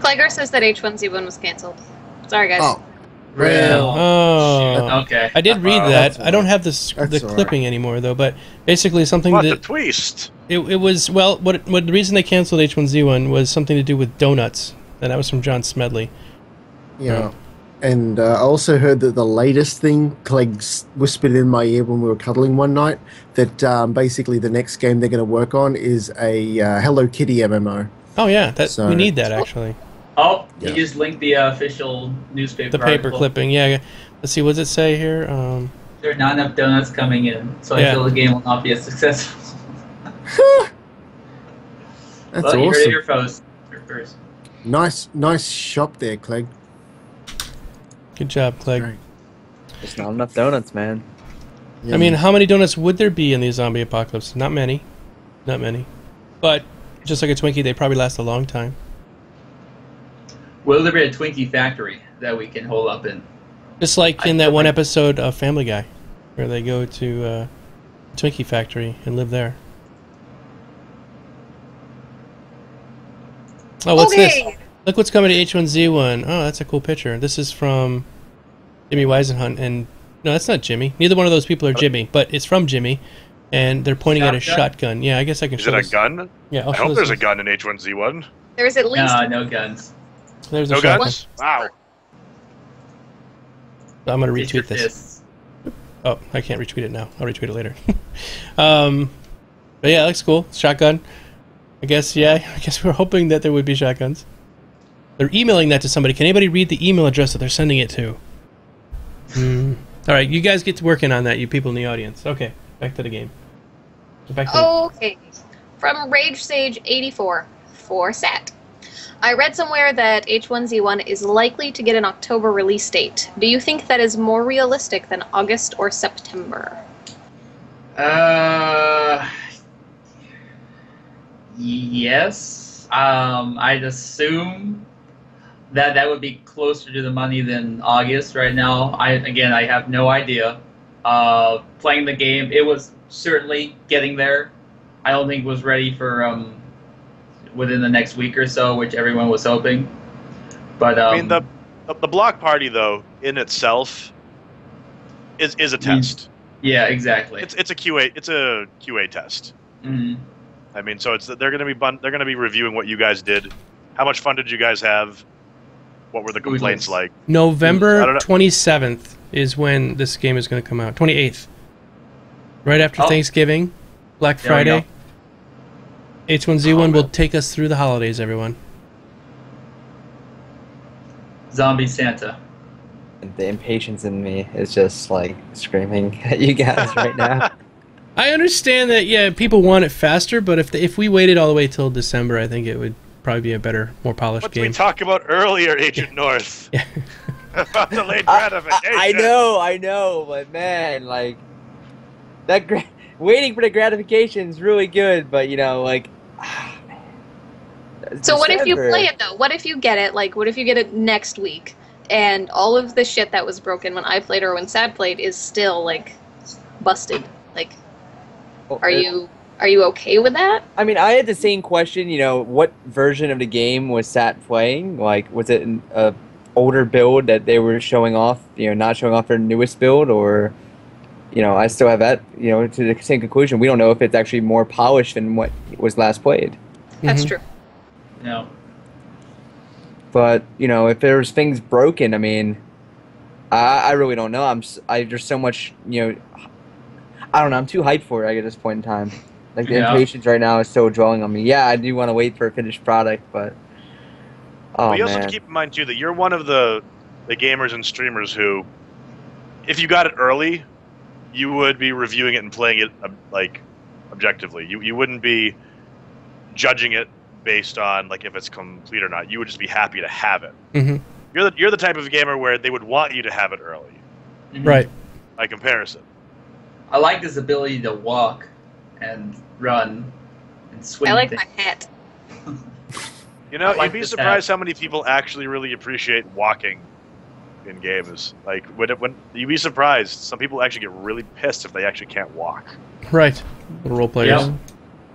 Clegger says that H1Z1 was canceled. Sorry, guys. Oh, real. Oh, okay. I did read that. I don't have the clipping anymore though. But basically, something what that the twist. It was what the reason they canceled H1Z1 was something to do with donuts, and that was from John Smedley. Yeah. And I also heard that the latest thing, Clegg whispered in my ear when we were cuddling one night, that basically the next game they're going to work on is a Hello Kitty MMO. Oh yeah, we need that actually. Oh, you just linked the official newspaper The paper article. clipping, yeah. Let's see, what does it say here? There are not enough donuts coming in, so I feel the game will not be as successful. That's well, you heard awesome. it here first. Nice shop there, Clegg. Good job, Clegg. Right. There's not enough donuts, man. I mean, how many donuts would there be in the zombie apocalypse? Not many. Not many. But, just like a Twinkie, they probably last a long time. Will there be a Twinkie factory that we can hole up in? Just like in that one episode of Family Guy, where they go to a Twinkie factory and live there. Oh, what's this? Look what's coming to H1Z1. Oh, that's a cool picture. This is from Jimmy Weisenhunt, and no, that's not Jimmy. Neither one of those people are Jimmy, but it's from Jimmy, and they're pointing at a shotgun. Yeah, I guess I can show this. Is it a gun? Yeah, I hope there's a gun in H1Z1. There's at least no guns. There's a no shotgun. guns? Wow. I'm going to retweet this. Oh, I can't retweet it now. I'll retweet it later. But yeah, it looks cool. Shotgun. I guess we're hoping that there would be shotguns. They're emailing that to somebody. Can anybody read the email address that they're sending it to? All right, you guys get to working on that, you people in the audience. Okay, back to the game. Okay. From Rage Sage 84 for Sat. I read somewhere that H1Z1 is likely to get an October release date. Do you think that is more realistic than August or September? Yes. I'd assume that would be closer to the money than August right now. I have no idea. Playing the game, it was certainly getting there. I don't think it was ready for within the next week or so, which everyone was hoping. But I mean, the block party though in itself is a test. Yeah, exactly. It's a QA test. Mm-hmm. I mean, so they're going to be reviewing what you guys did. How much fun did you guys have? What were the complaints like? November 27th is when this game is going to come out. 28th. Right after Thanksgiving, Black Friday. H1Z1 will take us through the holidays, everyone. Zombie Santa. The impatience in me is just like screaming at you guys right now. I understand that, yeah, people want it faster, but if we waited all the way till December, I think it would probably be a better, more polished game. What did we talk about earlier, Agent North? Yeah. About delayed gratification. I know, but man, like waiting for the gratification is really good, but you know, like. So what if you play it though? What if you get it? Like, what if you get it next week, and all of the shit that was broken when I played or when Sad played is still like busted? Like, are you okay with that? I mean, I had the same question. You know, what version of the game was Sat playing? Like, was it an older build that they were showing off? You know, not showing off their newest build, or you know, I still have that. You know, to the same conclusion. We don't know if it's actually more polished than what was last played. That's true. No. But you know, if there's things broken, I mean, I really don't know. There's so much. You know, I don't know. I'm too hyped for it. At this point in time. Like, the impatience right now is so dwelling on me. Yeah, I do want to wait for a finished product, but... you also have to keep in mind, too, that you're one of the gamers and streamers who, if you got it early, you would be reviewing it and playing it, like, objectively. You wouldn't be judging it based on, like, if it's complete or not. You would just be happy to have it. Mm-hmm. You're the type of gamer where they would want you to have it early. Mm-hmm. Right. By comparison. I like this ability to walk and run and swing. I like things. my hat. You know, like you'd be this surprised how many people actually really appreciate walking in games. Like, when you'd be surprised, some people actually get really pissed if they actually can't walk. Right. Little role players. Yep.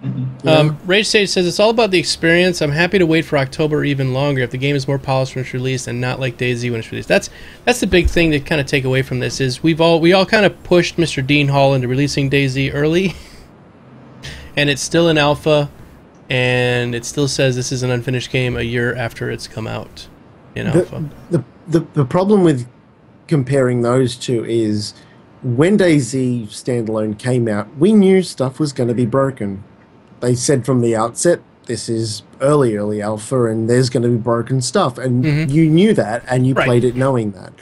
Mm-hmm. Rage Sage says, it's all about the experience. I'm happy to wait for October or even longer if the game is more polished when it's released and not like DayZ when it's released. That's the big thing to kind of take away from this is we all kind of pushed Mr. Dean Hall into releasing DayZ early, and it's still in alpha, and it still says this is an unfinished game a year after it's come out in alpha. The problem with comparing those two is when DayZ standalone came out, we knew stuff was going to be broken. They said from the outset, this is early alpha, and there's going to be broken stuff. And you knew that, and you played it knowing that.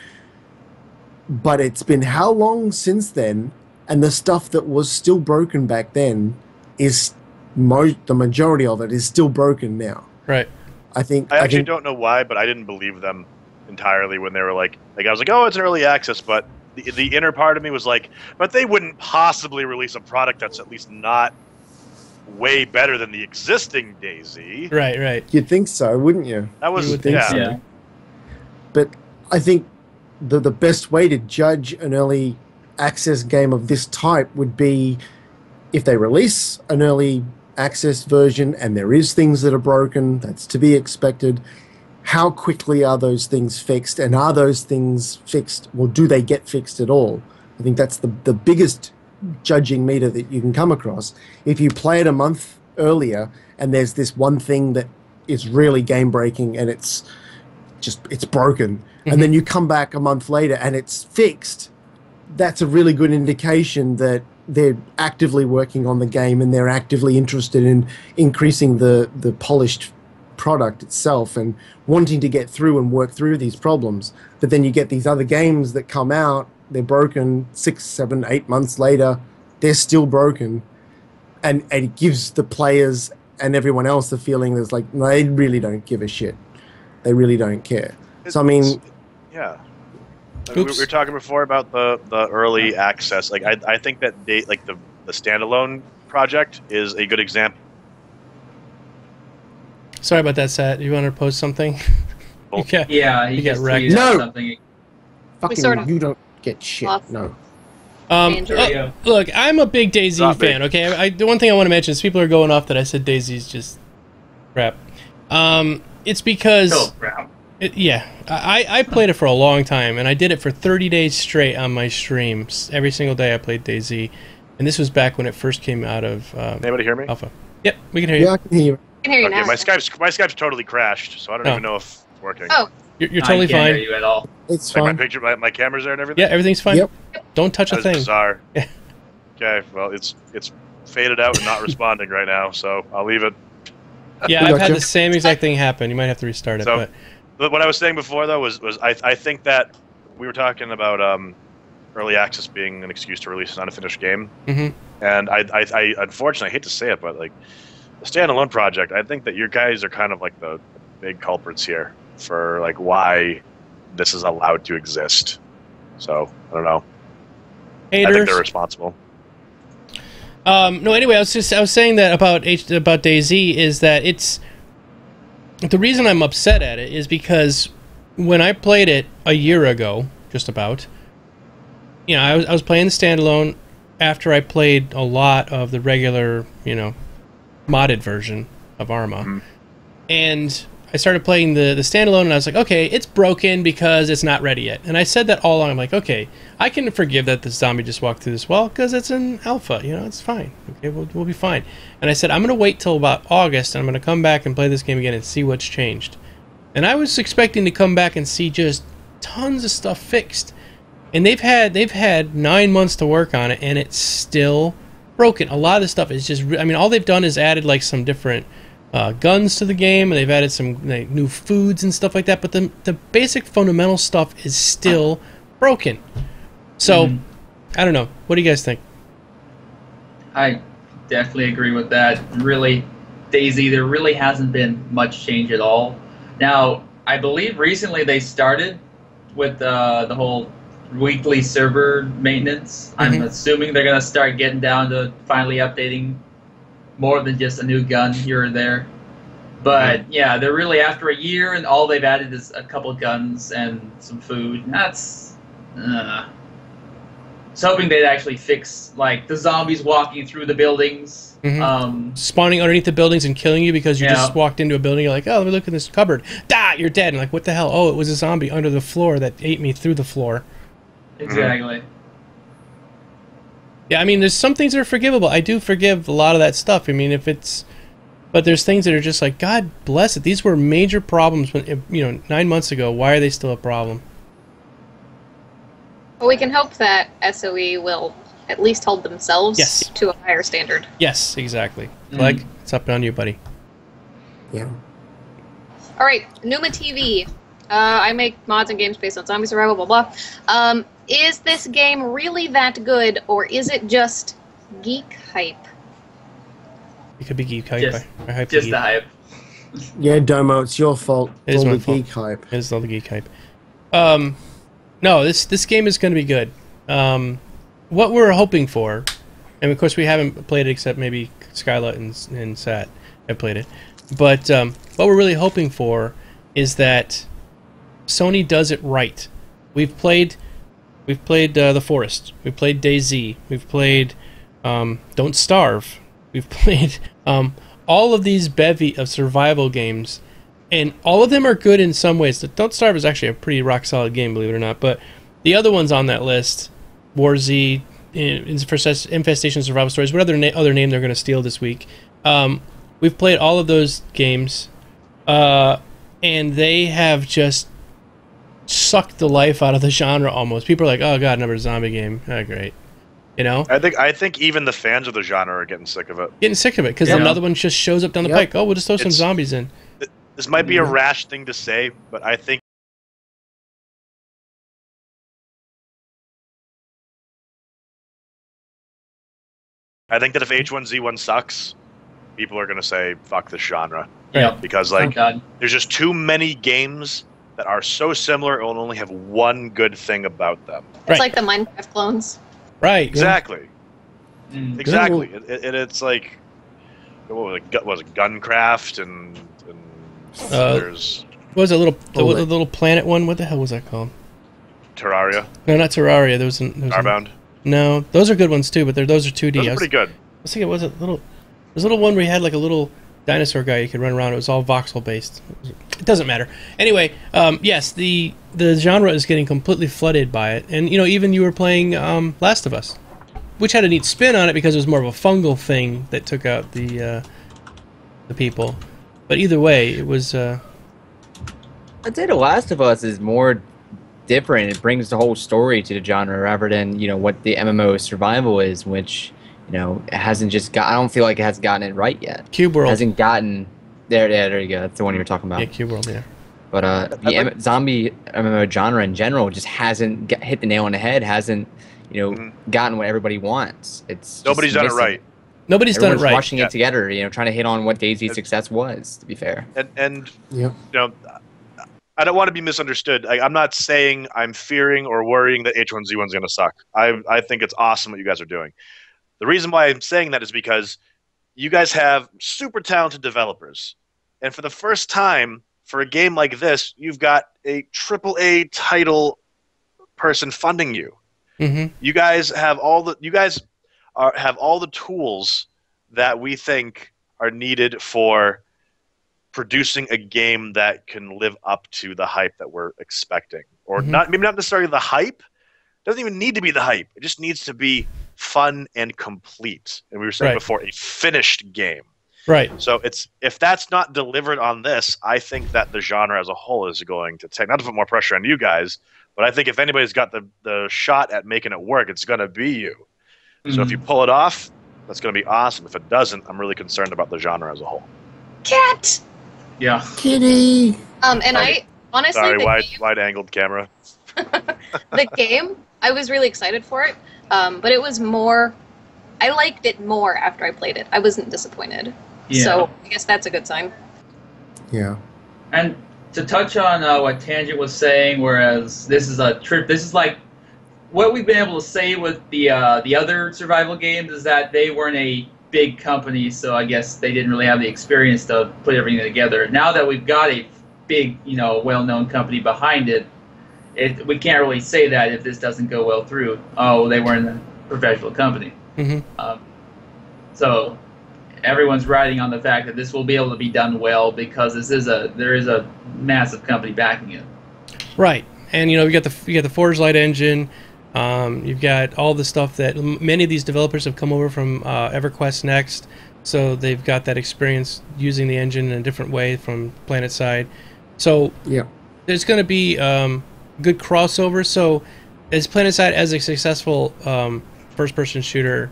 But it's been how long since then, and the stuff that was still broken back then is the majority of it is still broken now. Right. I don't know why, but I didn't believe them entirely when they were like I was like, oh, it's an early access, but the inner part of me was like, but they wouldn't possibly release a product that's at least not way better than the existing DayZ. Right. You'd think so, wouldn't you? That was You would think yeah. so. Yeah. But I think the best way to judge an early access game of this type would be if they release an early access version and there is things that are broken, that's to be expected. How quickly are those things fixed, and are those things fixed, or do they get fixed at all? I think that's the biggest judging meter that you can come across. If you play it a month earlier and there's this one thing that is really game breaking and it's broken, and then you come back a month later and it's fixed, that's a really good indication that they're actively working on the game and they're actively interested in increasing the polished product itself and wanting to get through and work through these problems. But then you get these other games that come out, they're broken 6, 7, 8 months later, they're still broken, and it gives the players and everyone else the feeling that's like, no, they really don't give a shit. They really don't care. So I mean, yeah. We were talking before about the early access. Like I think that the standalone project is a good example. Sorry about that, Sat. You want to post something? Okay. Yeah, you get wrecked. tweeted No! something. fucking sort of you don't get shit. lost- No. Look, I'm a big DayZ Not fan. big. Okay, the one thing I want to mention is people are going off that I said DayZ's just crap. It's because Oh, crap. I played it for a long time, and I did it for 30 days straight on my streams. Every single day I played DayZ, and this was back when it first came out of Anybody hear me? alpha. Yep, we can hear you. Yeah, I can hear you. I can hear you Okay, now. my Skype's totally crashed, so I don't Oh. even know if it's working. Oh, You're totally I can't fine. hear you at all. It's Like fine. my picture, my camera's there and everything. Yeah, everything's fine. Yep. Don't touch a That is thing. bizarre. Yeah. Okay, well it's faded out and not responding right now, so I'll leave it. Yeah, We I've had gotcha. the same exact thing happen. You might have to restart it, So- but But what I was saying before though was I think that we were talking about early access being an excuse to release an unfinished game, Mhm. and I unfortunately I hate to say it, but like the standalone project, I think that you guys are kind of like the big culprits here for like why this is allowed to exist. So I don't know. I think haters. they're responsible. No, anyway, I was saying that about DayZ is that it's the reason I'm upset at it is because when I played it a year ago, just about, you know, I was playing the standalone after I played a lot of the regular, you know, modded version of Arma, and I started playing the standalone, and I was like, okay, it's broken because it's not ready yet. And I said that all along. I'm like, okay, I can forgive that the zombie just walked through this wall because it's an alpha. You know, it's fine. Okay, we'll be fine. And I said, I'm going to wait till about August, and I'm going to come back and play this game again and see what's changed. And I was expecting to come back and see just tons of stuff fixed. And they've had 9 months to work on it, and it's still broken. A lot of the stuff is just, I mean, all they've done is added like some different guns to the game, and they've added some like, new foods and stuff like that, but the basic fundamental stuff is still broken. So, I don't know. What do you guys think? I definitely agree with that. Really, DayZ, there really hasn't been much change at all. Now, I believe recently they started with the whole weekly server maintenance. I'm assuming they're going to start getting down to finally updating more than just a new gun here or there. But yeah, they're really after a year, and all they've added is a couple guns and some food. That's I was hoping they'd actually fix like the zombies walking through the buildings. Spawning underneath the buildings and killing you because you Yeah. just walked into a building. You're like, oh, let me look in this cupboard. You're dead. And like, what the hell? Oh, it was a zombie under the floor that ate me through the floor. Exactly. Yeah, I mean, there's some things that are forgivable. I do forgive a lot of that stuff. I mean, but there's things that are just like, God bless it. These were major problems when, 9 months ago. Why are they still a problem? well, we can hope that SOE will at least hold themselves Yes. to a higher standard. Yes, exactly. Like, it's up on you, buddy. Yeah. All right, Numa TV. I make mods and games based on zombie survival, blah, blah. Is this game really that good, or is it just geek hype? It could be geek hype. Just- I hype Just geek. the hype. Yeah, Domo, it's your fault. It is All my the fault. geek hype. It is all the geek hype. No, this game is going to be good. what we're hoping for, and of course we haven't played it except maybe Skylight and Sat have played it, but what we're really hoping for is that Sony does it right. We've played The Forest. We've played DayZ. We've played Don't Starve. We've played all of these bevy of survival games, and all of them are good in some ways. Don't Starve is actually a pretty rock solid game, believe it or not. But the other ones on that list, War Z, Infestation Survival Stories, what other name they're going to steal this week. We've played all of those games, and they have just sucked the life out of the genre almost. People are like, oh god, another zombie game. Oh, great. You know? I think even the fans of the genre are getting sick of it. Because another one just shows up down the pike. Oh, we'll just throw some zombies in. This might be a rash thing to say, but I think that if H1Z1 sucks, people are going to say, fuck this genre. Yeah. Because, there's just too many games that are so similar and only have one good thing about them. It's like the Minecraft clones. Right. Exactly. Mm. Exactly. It's like, what was it, Guncraft and there's... What was it, the little planet one? What the hell was that called? Terraria? No, not Terraria. There was Starbound? No, those are good ones too, but those are 2D. Those are pretty good. I was thinking, was it little? There's a little one where you had like a little dinosaur guy you could run around. It was all voxel based. It doesn't matter. Anyway, yes, the genre is getting completely flooded by it, and even you were playing Last of Us, which had a neat spin on it because it was more of a fungal thing that took out the people. But either way, it was. I'd say The Last of Us is more different. It brings the whole story to the genre rather than what the MMO survival is, which it hasn't just got. I don't feel like it has gotten it right yet. Cube World hasn't gotten there. Yeah, there you go. That's the one you were talking about. Yeah, Cube World. Yeah. But zombie MMO genre in general just hasn't hit the nail on the head. Hasn't gotten what everybody wants. It's nobody's done it right. Nobody's done it right. Rushing it together, trying to hit on what DayZ's success was. To be fair, and I don't want to be misunderstood. I'm not saying I'm fearing or worrying that H1Z1 is going to suck. I think it's awesome what you guys are doing. The reason why I'm saying that is because you guys have super talented developers, and for the first time for a game like this, you've got a AAA title person funding you. Mm-hmm. You guys have all the tools that we think are needed for producing a game that can live up to the hype that we're expecting, or maybe not necessarily the hype. It doesn't even need to be the hype. It just needs to be fun and complete. And we were saying before, a finished game. Right. So if that's not delivered on this, I think that the genre as a whole is going to take, not to put more pressure on you guys, but I think if anybody's got the shot at making it work, it's going to be you. Mm-hmm. So if you pull it off, that's going to be awesome. If it doesn't, I'm really concerned about the genre as a whole. Cat. Yeah. Kitty. And I honestly, sorry, wide-angled camera. The game, I was really excited for it, but it was more. I liked it more after I played it. I wasn't disappointed. Yeah. So I guess that's a good sign. Yeah. And to touch on what Tangent was saying, whereas this is like what we've been able to say with the other survival games is that they weren't a big company, so I guess they didn't really have the experience to put everything together. Now that we've got a big, well-known company behind it, we can't really say that if this doesn't go well through. Oh, they weren't a professional company. Mm-hmm. So everyone's riding on the fact that this will be able to be done well because there is a massive company backing it. Right, and you got the Forge Light engine. You've got all the stuff that many of these developers have come over from EverQuest Next, so they've got that experience using the engine in a different way from PlanetSide. So there's going to be good crossover. So is PlanetSide as a successful first-person shooter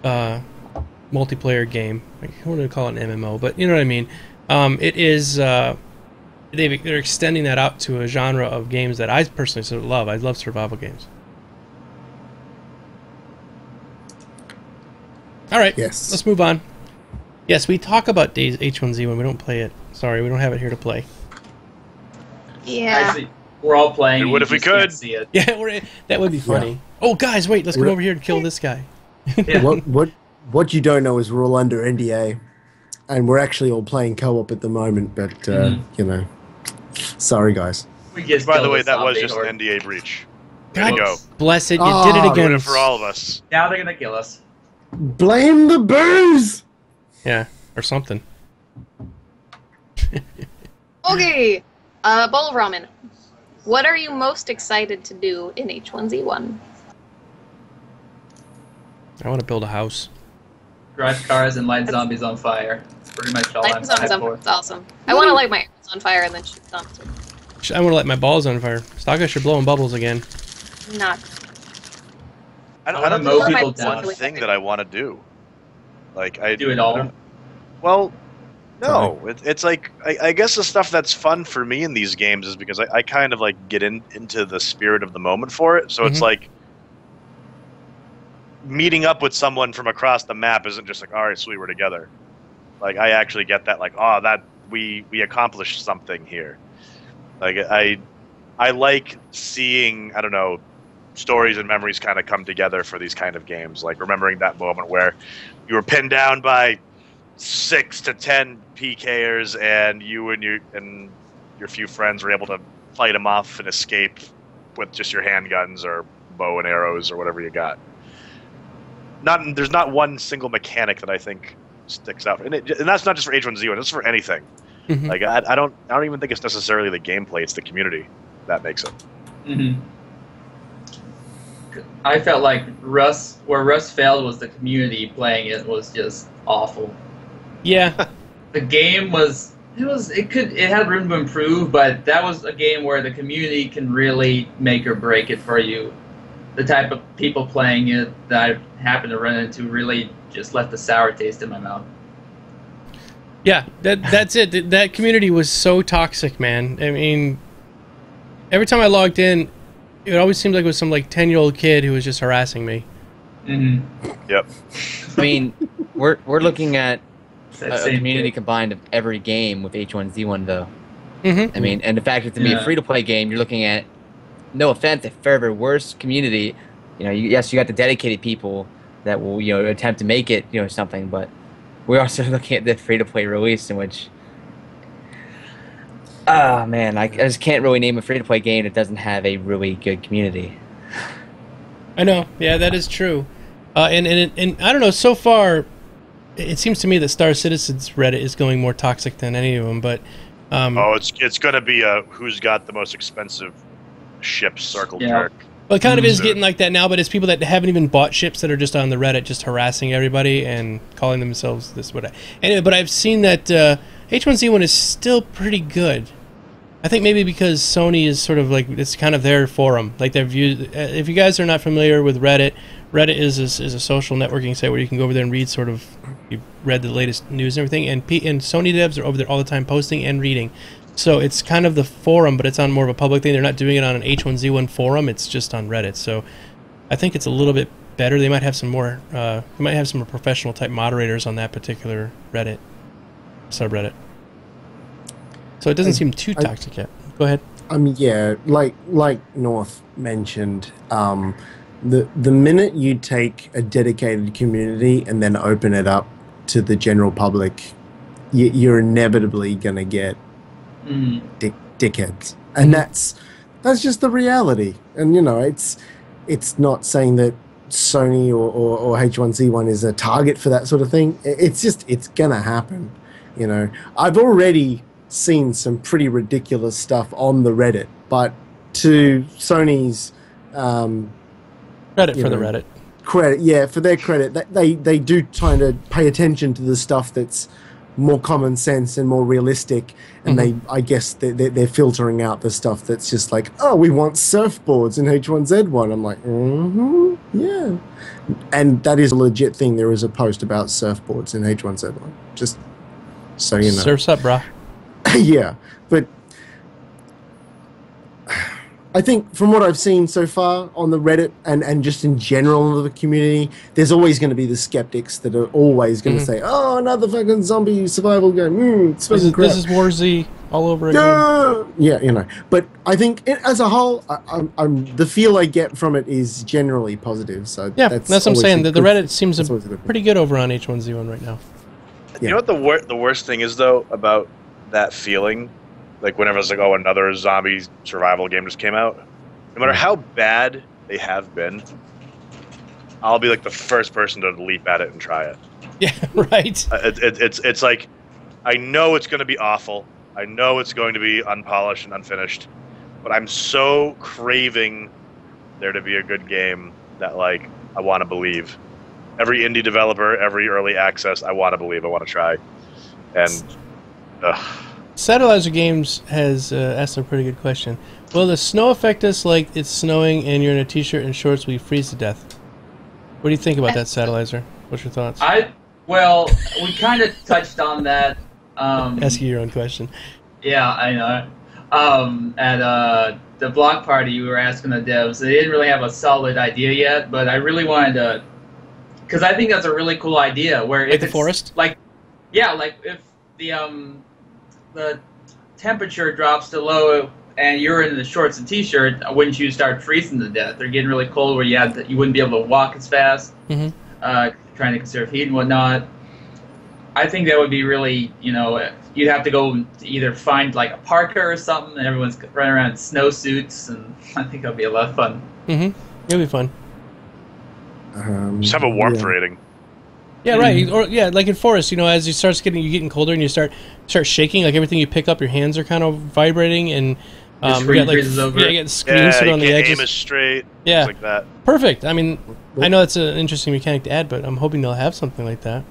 multiplayer game? I don't want to call it an MMO, but you know what I mean. It is. They're extending that out to a genre of games that I personally sort of love. I love survival games. All right, let's move on. Yes, we talk about H1Z when we don't play it. Sorry, we don't have it here to play. Yeah. We're all playing. We would you if we just can't could. see it. Yeah, that would be funny. Oh, guys, wait, let's come over here and kill this guy. Yeah. What you don't know is we're all under NDA, and we're actually all playing co-op at the moment. But you know, sorry guys. We just By the killed way, a that was zombie just horde. an NDA breach. God Way to go. bless it, you Oh, did it doing again. Doing it for all of us. Now they're gonna kill us. Blame the booze. Yeah, or something. Okay, bowl of ramen. What are you most excited to do in H1Z1? I want to build a house. Drive cars and light zombies on fire. That's pretty much all I'm Light zombies hyped on for. fire. It's awesome. I want to light my arrows on fire and then shoot them too. I want to light my balls on fire. Stockish are blowing bubbles again. Not. I wanna don't mow know people one down. thing that I want to do. Like I Do it all. I don't- Well, no. It's like I guess the stuff that's fun for me in these games is because I kind of like get into the spirit of the moment for it. So it's Mhm. like meeting up with someone from across the map isn't just like, all right, sweet, we're together. Like I actually get that, like, oh, that we accomplished something here. Like I like seeing, I don't know, stories and memories kind of come together for these kind of games. Like remembering that moment where you were pinned down by 6 to 10 PKers and you and your few friends were able to fight them off and escape with just your handguns or bow and arrows or whatever you got. There's not one single mechanic that I think sticks out, and that's not just for H1Z1. That's for anything. Mhm. Like I don't even think it's necessarily the gameplay; it's the community that makes it. Mm-hmm. I felt like where Russ failed was the community playing it was just awful. Yeah. The game it had room to improve, but that was a game where the community can really make or break it for you. The type of people playing it that I happened to run into really just left a sour taste in my mouth. Yeah, that's it. That community was so toxic, man. I mean, every time I logged in, it always seemed like it was some like 10-year-old kid who was just harassing me. Mm-hmm. Yep. I mean, we're looking at That a same community kid. combined of every game with H1Z1 though. Mm-hmm. I mean, and the fact that to be a Yeah. free-to-play game, you're looking at, no offense, a further worse community. You know, yes, you got the dedicated people that will, you know, attempt to make it, you know, something, but we're also looking at the free-to-play release in which, oh man, I just can't really name a free-to-play game that doesn't have a really good community. I know. Yeah, that is true. And I don't know. So far, it seems to me that Star Citizen's Reddit is going more toxic than any of them. But It's going to be a who's got the most expensive ships circle Yeah. jerk. well, it kind of is So- getting like that now. But it's people that haven't even bought ships that are just on the Reddit, just harassing everybody and calling themselves this. What? Anyway, but I've seen that H1Z1 is still pretty good. I think maybe because Sony is sort of like, it's kind of their forum. Like their view. If you guys are not familiar with Reddit, Reddit is a social networking site where you can go over there and read sort of, you've read the latest news and everything. And Sony devs are over there all the time posting and reading. So it's kind of the forum, but it's on more of a public thing. They're not doing it on an H1Z1 forum. It's just on Reddit. So I think it's a little bit better. They might have some more, they might have some more professional type moderators on that particular Reddit subreddit. So it doesn't seem too toxic yet. Go ahead. I mean, yeah, like North mentioned, the minute you take a dedicated community and then open it up to the general public, you're inevitably gonna get dickheads, and that's just the reality. And you know, it's not saying that Sony or H1Z1 is a target for that sort of thing. It's just, it's gonna happen. You know, I've already seen some pretty ridiculous stuff on the Reddit, but to Sony's Credit for the Reddit. credit, yeah, for their credit, they do kind of pay attention to the stuff that's more common sense and more realistic, and I guess they're filtering out the stuff that's just like, oh, we want surfboards in H1Z1. I'm like, yeah, and that is a legit thing. There is a post about surfboards in H1Z1, just so you know. Surf's up, brah. Yeah, but I think from what I've seen so far on the Reddit and just in general in the community, there's always going to be the skeptics that are always going to say, "Oh, another fucking zombie survival game. It's fucking crap." This is War Z all over again. Yeah, you know. But I think as a whole, I'm the feel I get from it is generally positive. So yeah, that's what I'm saying. The Reddit seems pretty good over on H1Z1 right now. Yeah. You know what the worst thing is though about that feeling? Like whenever it's like, oh, another zombie survival game just came out. No matter how bad they have been, I'll be like the first person to leap at it and try it. Yeah, right. It's like, I know it's going to be awful. I know it's going to be unpolished and unfinished, but I'm so craving there to be a good game that like I want to believe. Every indie developer, every early access, I want to believe. I want to try, and. Sattelizer Games has asked a pretty good question. Will the snow affect us like it's snowing and you're in a t-shirt and shorts we freeze to death? What do you think about that, Sattelizer? What's your thoughts? Well, we kind of touched on that. Ask you your own question. Yeah, I know. At the block party, we were asking the devs. They didn't really have a solid idea yet, but I really wanted to, because I think that's a really cool idea. Where like if the it's, forest? like if the temperature drops to low and you're in the shorts and t-shirt, wouldn't you start freezing to death? They're getting really cold where you wouldn't be able to walk as fast, trying to conserve heat and whatnot. I think that would be really, you'd have to go to either find like a parka or something and everyone's running around in snowsuits, and I think that'd be a lot of fun. It'd be fun. Just have a warmth rating. Yeah, right. Or like in forest, as you start getting colder and you start shaking, like everything you pick up, your hands are kind of vibrating, and you got like you get screens on the edges. Aim is straight. Yeah, like that. Perfect. I mean, I know it's an interesting mechanic to add, but I'm hoping they'll have something like that.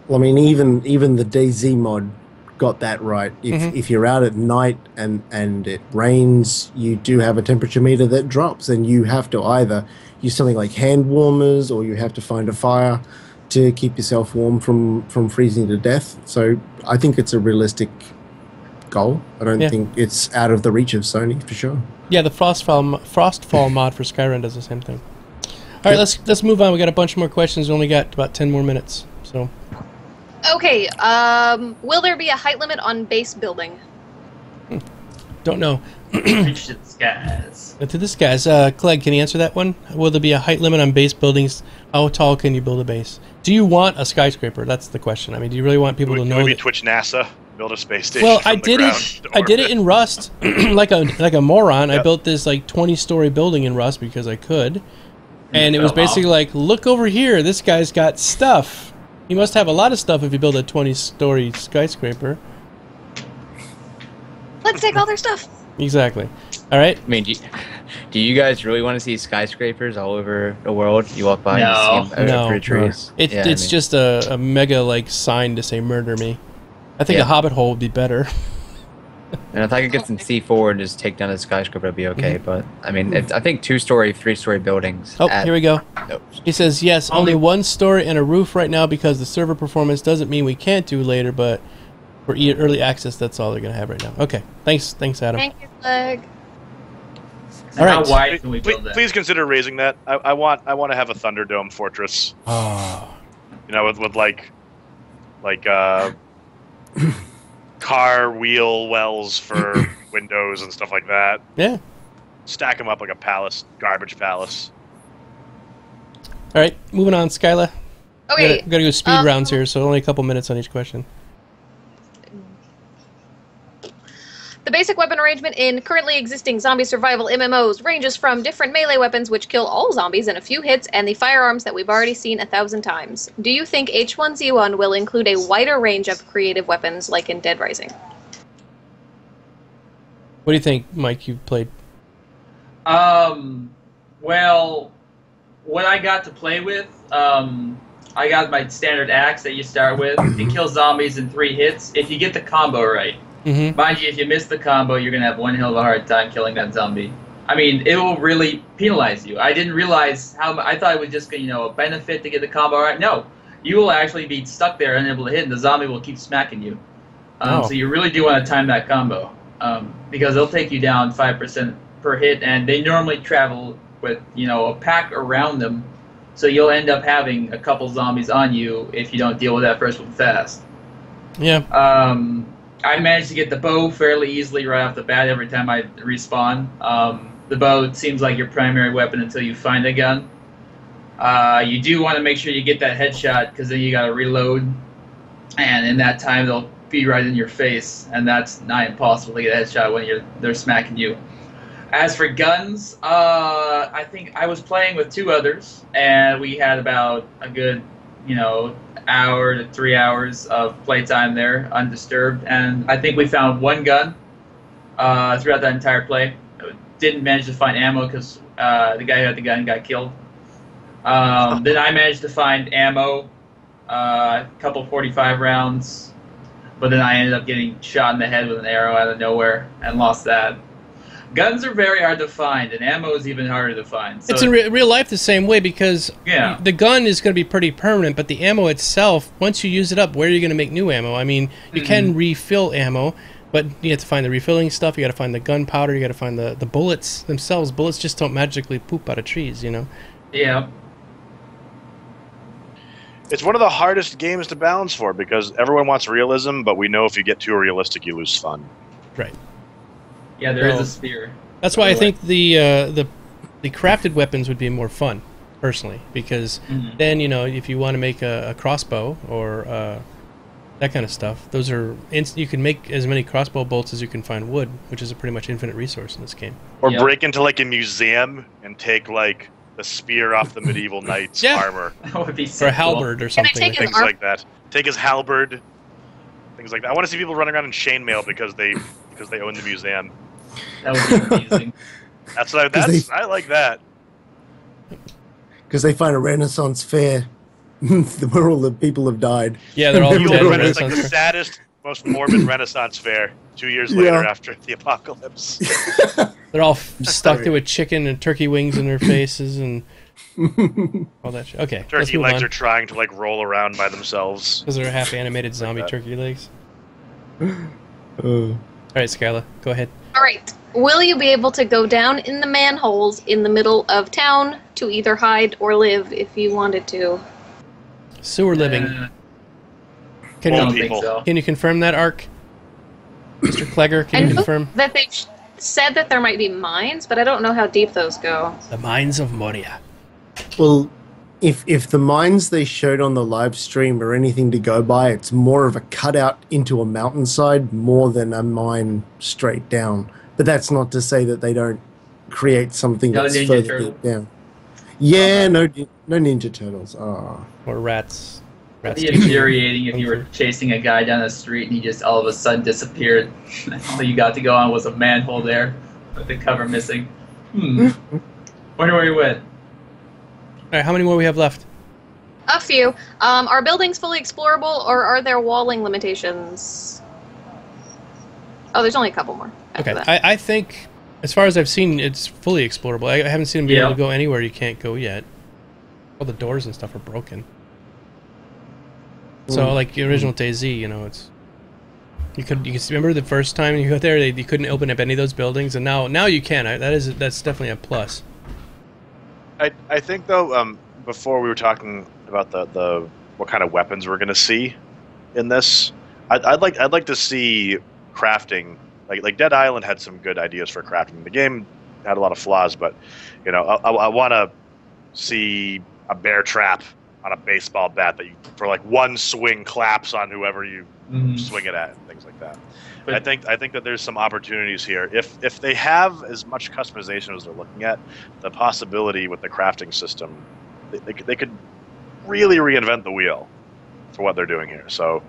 Well, I mean, even the DayZ mod got that right. If you're out at night and it rains, you do have a temperature meter that drops, and you have to either use something like hand warmers or you have to find a fire to keep yourself warm from freezing to death. So I think it's a realistic goal. I don't think it's out of the reach of Sony for sure. Yeah, the Frostfall mod for Skyrim does the same thing. All right, let's move on. We got a bunch more questions. We only got about 10 more minutes. So. Okay. Will there be a height limit on base building? Don't know. Reach to the skies. To the skies. Clegg, can you answer that one? Will there be a height limit on base buildings? How tall can you build a base? Do you want a skyscraper? That's the question. I mean, do you really want people to know? Maybe Twitch NASA, build a space station. Well, I did it in Rust, like a moron. Yep. I built this like 20-story building in Rust because I could, and it was basically like, look over here. This guy's got stuff. He must have a lot of stuff if you build a 20-story skyscraper. Let's take all their stuff. Exactly. All right. I mean, do you guys really want to see skyscrapers all over the world? You walk by and see them over trees. It's just a mega like sign to say "murder me." I think a Hobbit hole would be better. And if I could get some C4 and just take down a skyscraper, it'd be okay. But I mean, I think 2-story, 3-story buildings. Oh, here we go. He says yes, only 1 story and a roof right now because the server performance doesn't mean we can't do later, but for early access, that's all they're gonna have right now. Okay, thanks, Adam. Thank you, Clegg. All right. How wide can we build that? Please consider raising that. I want to have a Thunderdome fortress. Oh. With car wheel wells for windows and stuff like that. Yeah. Stack them up like a palace, garbage palace. All right, moving on, Skyla. Okay. We gotta go speed rounds here, so only a couple minutes on each question. The basic weapon arrangement in currently existing zombie survival MMOs ranges from different melee weapons which kill all zombies in a few hits and the firearms that we've already seen 1,000 times. Do you think H1Z1 will include a wider range of creative weapons like in Dead Rising? What do you think, Mike? You played? Well, what I got to play with, I got my standard axe that you start with. It kills zombies in 3 hits if you get the combo right. Mind you, if you miss the combo, you're going to have one hell of a hard time killing that zombie. I mean, it will really penalize you. I didn't realize how... I thought it was just, a benefit to get the combo right. No. You will actually be stuck there, unable to hit, and the zombie will keep smacking you. So you really do want to time that combo. Because it'll take you down 5% per hit, and they normally travel with, a pack around them, so you'll end up having a couple zombies on you if you don't deal with that first one fast. Yeah. I managed to get the bow fairly easily right off the bat every time I respawn. The bow seems like your primary weapon until you find a gun. You do want to make sure you get that headshot, because then you got to reload, and in that time they'll be right in your face, and that's nigh impossible to get a headshot when they're smacking you. As for guns, I think I was playing with 2 others, and we had about a good, hour to 3 hours of playtime there, undisturbed, and I think we found 1 gun throughout that entire play. Didn't manage to find ammo because the guy who had the gun got killed. Then I managed to find ammo, a couple 45 rounds, but then I ended up getting shot in the head with an arrow out of nowhere and lost that. Guns are very hard to find, and ammo is even harder to find. So it's in real life the same way, because the gun is going to be pretty permanent, but the ammo itself, once you use it up, where are you going to make new ammo? I mean, you can refill ammo, but you have to find the refilling stuff, you got to find the gunpowder, you got to find the bullets themselves. Bullets just don't magically poop out of trees, Yeah. It's one of the hardest games to balance for, because everyone wants realism, but we know if you get too realistic, you lose fun. Right. Yeah, there is a spear. That's why I think the crafted weapons would be more fun, personally, because then, if you want to make a crossbow or that kind of stuff, those are you can make as many crossbow bolts as you can find wood, which is a pretty much infinite resource in this game. Or break into like a museum and take like the spear off the medieval knight's armor. That would be so or a halberd or something. Things like that. Take his halberd. Things like that. I want to see people running around in chainmail because they own the museum. That would be amazing. I like that. Because they find a Renaissance fair where all the people have died. Yeah, they're all dead. It's like the saddest, most morbid Renaissance fair 2 years later after the apocalypse. They're all stuck to a chicken and turkey wings in their faces and all that shit. Okay, turkey legs are trying to like roll around by themselves. Because they're half animated zombie turkey legs. All right, Skyla, go ahead. All right. Will you be able to go down in the manholes in the middle of town to either hide or live if you wanted to? Sewer living. Can you confirm that, Ark? Mr. Klegger, can you confirm? That they've said that there might be mines, but I don't know how deep those go. The mines of Moria. Well, if the mines they showed on the live stream are anything to go by, it's more of a cutout into a mountainside more than a mine straight down. But that's not to say that they don't create something that's further deep down. Yeah, no Ninja Turtles. Oh. Or rats. It'd be infuriating if you were chasing a guy down the street and he just all of a sudden disappeared. All you got to go on was a manhole there with the cover missing. Wonder where he went. Alright, how many more we have left? A few. Are buildings fully explorable, or are there walling limitations? Oh, there's only a couple more. Okay, I think, as far as I've seen, it's fully explorable. I haven't seen them be able to go anywhere you can't go yet. All the doors and stuff are broken. So, like the original DayZ, it's you can remember the first time you got there, you couldn't open up any of those buildings, and now you can. That's definitely a plus. I think though, before we were talking about the what kind of weapons we're going to see in this, I'd like to see crafting. Like Dead Island had some good ideas for crafting. The game had a lot of flaws, but I want to see a bear trap on a baseball bat that you, for like one swing, claps on whoever you swing it at, and things like that. But I think that there's some opportunities here. If they have as much customization as they're looking at, the possibility with the crafting system, they could really reinvent the wheel for what they're doing here. So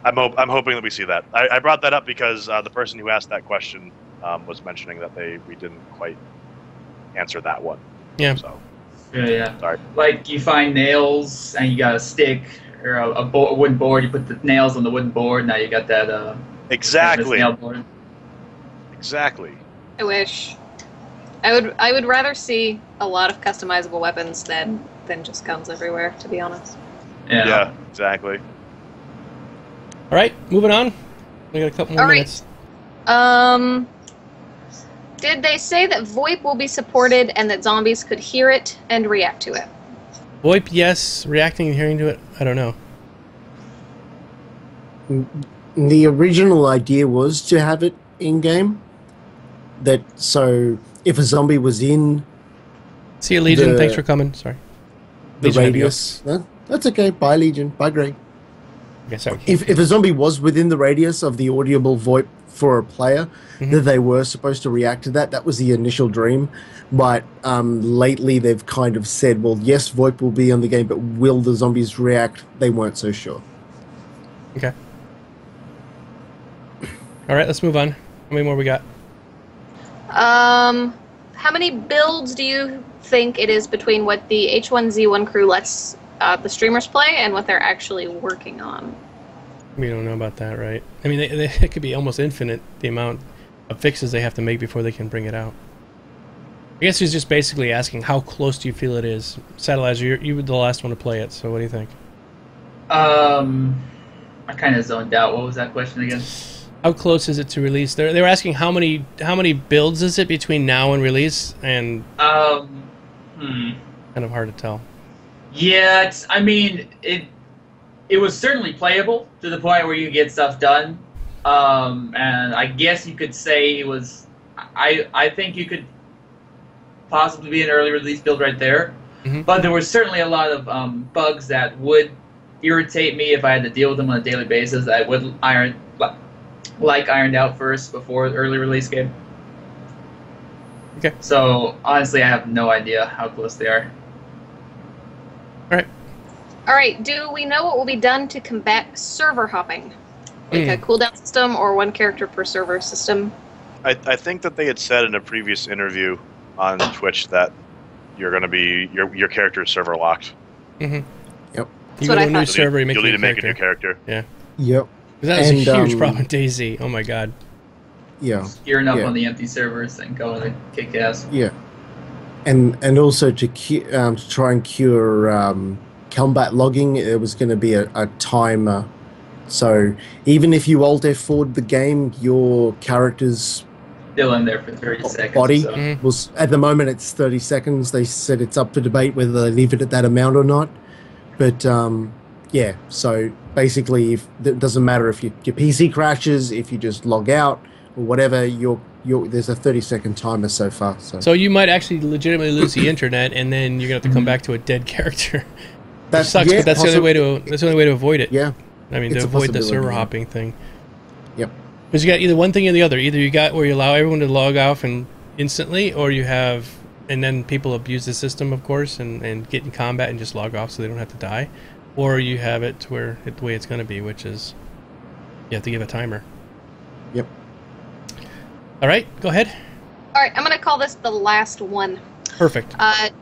I'm hoping that we see that. I brought that up because the person who asked that question was mentioning that we didn't quite answer that one. Yeah. So. Yeah. Sorry. Like you find nails and you got a stick or a wooden board. You put the nails on the wooden board. Now you got that. Exactly. Nail board. Exactly. I wish. I would rather see a lot of customizable weapons than just guns everywhere, to be honest. Yeah. Exactly. All right, moving on. We got a couple more minutes. Did they say that VoIP will be supported and that zombies could hear it and react to it? VoIP, yes. Reacting and hearing to it, I don't know. The original idea was to have it in-game. So if a zombie was in See you, Legion. Thanks for coming. Sorry. the Legion, radius... That's okay. Bye, Legion. Bye, Greg. Okay, sorry. If a zombie was within the radius of the audible VoIP for a player, that they were supposed to react to that. That was the initial dream. But lately they've kind of said, well, yes, VoIP will be on the game, but will the zombies react? They weren't so sure. Okay. All right, let's move on. How many more we got? How many builds do you think it is between what the H1Z1 crew lets the streamers play and what they're actually working on? We don't know about that, right? I mean, it could be almost infinite, the amount of fixes they have to make before they can bring it out. I guess he's just basically asking, how close do you feel it is? Sattelizer, you were the last one to play it, so what do you think? I kind of zoned out. What was that question again? How close is it to release? They were asking how many builds is it between now and release, and kind of hard to tell. Yeah, I mean, it was certainly playable to the point where you get stuff done, and I guess you could say it was. I think you could possibly be an early release build right there, but there was certainly a lot of bugs that would irritate me if I had to deal with them on a daily basis. I would ironed out first before the early release game. Okay. So honestly, I have no idea how close they are. All right. Do we know what will be done to combat server hopping? Like a cooldown system or one character per server system? I think that they had said in a previous interview on Twitch that you're going to be your character is server locked. Yep. You go to a new server, you you'll need to make a new character. Yeah. Yep. That was a huge problem in DayZ. Oh my god. Yeah. Gearing up on the empty servers and going to kick ass. Yeah. And also to try and cure combat logging, it was going to be a timer. So even if you Alt F4'd the game, your character's Still in there for 30 seconds. body was, at the moment it's 30 seconds. They said it's up for debate whether they leave it at that amount or not. But yeah, so basically it doesn't matter if your PC crashes, if you just log out or whatever, there's a 30-second timer so far. So you might actually legitimately lose the internet, and then you're gonna have to come back to a dead character. That sucks, but that's the only way to avoid it. Yeah, I mean, to avoid the server hopping thing. Yep. Because you got either one thing or the other. Either you got where you allow everyone to log off and instantly, or you have, and then people abuse the system, of course, and get in combat and just log off so they don't have to die, or you have it to where the way it's going to be, which is you have to give a timer. Yep. All right, go ahead. All right, I'm going to call this the last one. Perfect.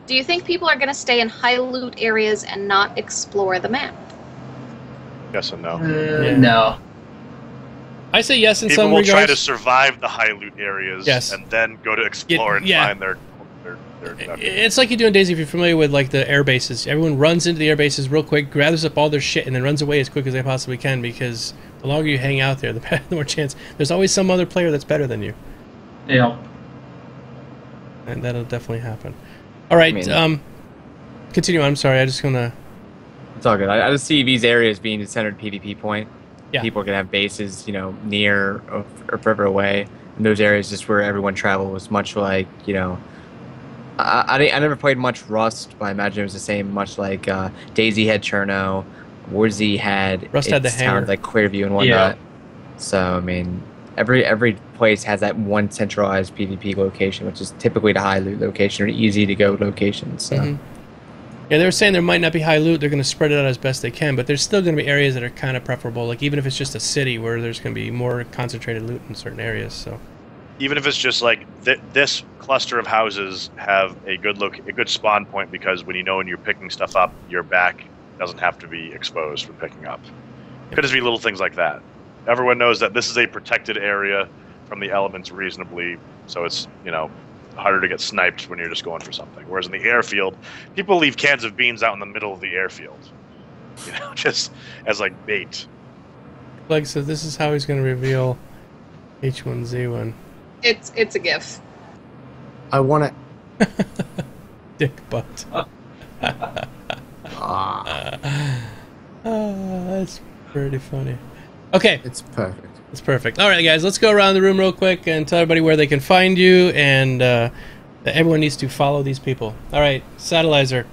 Do you think people are going to stay in high loot areas and not explore the map? Yes and no. No. I say yes in People some will regards. try to survive the high loot areas and then go to explore and find their It's like you do in DayZ if you're familiar with like the air bases. Everyone runs into the air bases real quick, gathers up all their shit, and then runs away as quick as they possibly can, because the longer you hang out there, the more chance. There's always some other player that's better than you. Yeah. And that'll definitely happen. All right, continue on. I'm sorry, I just gonna... It's all good. I just see these areas being a centered PvP point. Yeah. People are going to have bases, near or further away. And those areas just where everyone travels, much like, I never played much Rust, but I imagine it was the same, much like DayZ had Cherno, Warzy had Rust had the hangar, like Clearview and whatnot. So, I mean, every place has that one centralized PvP location, which is typically the high loot location or easy to go location. So. Yeah, they were saying there might not be high loot. They're going to spread it out as best they can, but there's still going to be areas that are kind of preferable. Like even if it's just a city where there's going to be more concentrated loot in certain areas. So even if it's just like this cluster of houses have a good spawn point, because when you're picking stuff up, your back doesn't have to be exposed for picking up. It could just be little things like that. Everyone knows that this is a protected area from the elements reasonably, so it's harder to get sniped when you're just going for something. Whereas in the airfield, people leave cans of beans out in the middle of the airfield, just as like bait. Like, so this is how he's going to reveal H1Z1. It's a GIF. I want it. Dick butt. That's pretty funny. Okay. It's perfect. It's perfect. All right, guys, let's go around the room real quick and tell everybody where they can find you, and that everyone needs to follow these people. All right, Sattelizer,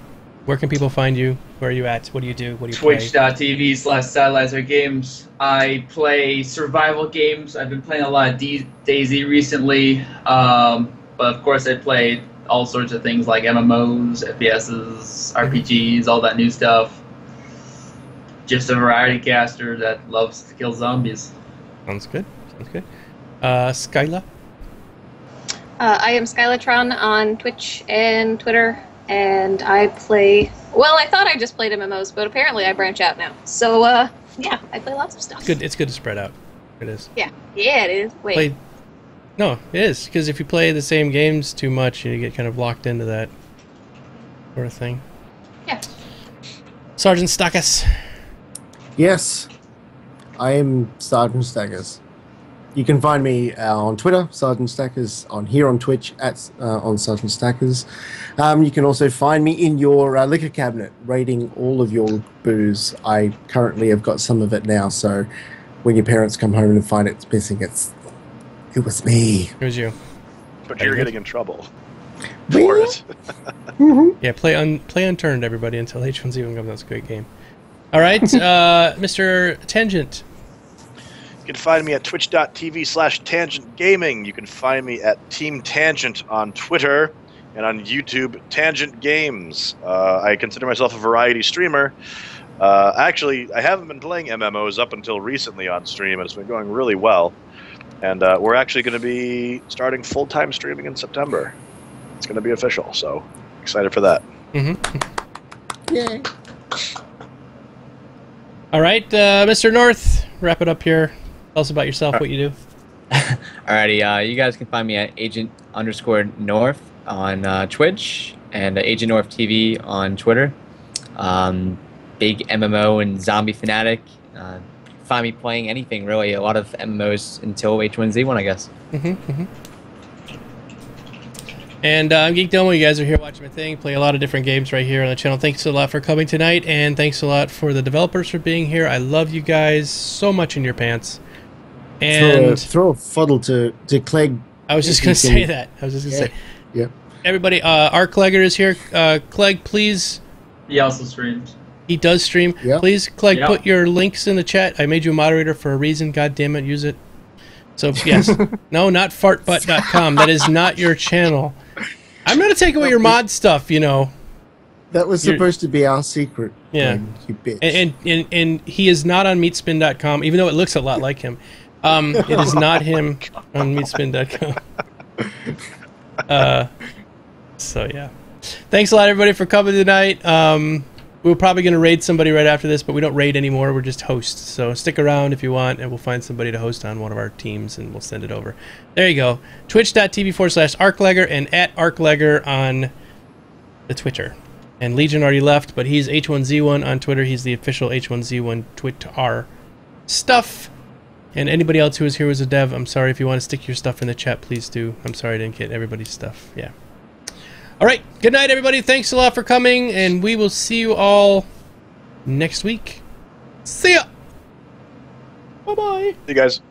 where can people find you? Where are you at? What do you do? What do you play? Twitch.tv/Sattelizer Games. I play survival games. I've been playing a lot of DayZ recently, but of course I play all sorts of things like MMOs, FPSs, RPGs, all that new stuff. Just a variety caster that loves to kill zombies. Sounds good. Sounds good. Skyla? I am Skylatron on Twitch and Twitter, and I play... Well, I thought I just played MMOs, but apparently I branch out now. So, yeah, I play lots of stuff. Good. It's good to spread out. It is. Yeah. Yeah, it is. Wait. No, it is, because if you play the same games too much, you get kind of locked into that sort of thing. Yeah. Sergeant Stackus. Yes, I am Sergeant Stackers. You can find me on Twitter, Sergeant Stackers, on Twitch on Sergeant Stackers. You can also find me in your liquor cabinet, raiding all of your booze. I currently have got some of it now, so when your parents come home and find it's missing, it was me. It was you. But you're getting in trouble for it. Yeah, play Unturned, everybody, until H1Z1 comes out. It's a great game. All right, Mr. Tangent. You can find me at twitch.tv/Tangent Gaming. You can find me at Team Tangent on Twitter and on YouTube, Tangent Games. I consider myself a variety streamer. Actually, I haven't been playing MMOs up until recently on stream, and it's been going really well. And we're actually going to be starting full-time streaming in September. It's going to be official, so excited for that. Mm-hmm. Yay. All right, Mr. North, wrap it up here. Tell us about yourself, what you do. Alrighty, you guys can find me at Agent_North on Twitch and Agent North TV on Twitter. Big MMO and zombie fanatic. Find me playing anything really. A lot of MMOs until H1Z1, I guess. And I'm Geekdomo. You guys are here watching my thing. Play a lot of different games right here on the channel. Thanks a lot for coming tonight, and thanks a lot for the developers for being here. I love you guys so much in your pants. And throw a fuddle to Clegg. I was just going to say that. Yeah. Everybody, our Clegger is here. Clegg, please. He also streams. He does stream. Yep. Please, Clegg, Yep. put your links in the chat. I made you a moderator for a reason. God damn it, use it. So, yes. No, not fartbutt.com. That is not your channel. I'm going to take away your mod stuff, you know. That was supposed to be our secret. Yeah. You bitch. And he is not on meatspin.com, even though it looks a lot like him. It is not him on meatspin.com. So, yeah. Thanks a lot, everybody, for coming tonight. We're probably going to raid somebody right after this, but we don't raid anymore. We're just hosts. So stick around if you want, and we'll find somebody to host on one of our teams, and we'll send it over. There you go. Twitch.tv/ArcLegger and at ArcLegger on the Twitter. And Legion already left, but he's H1Z1 on Twitter. He's the official H1Z1 Twitter stuff. And anybody else who is here was a dev, I'm sorry. If you want to stick your stuff in the chat, please do. I'm sorry I didn't get everybody's stuff. Yeah. All right. Good night, everybody. Thanks a lot for coming, and we will see you all next week. See ya. Bye-bye. See you guys.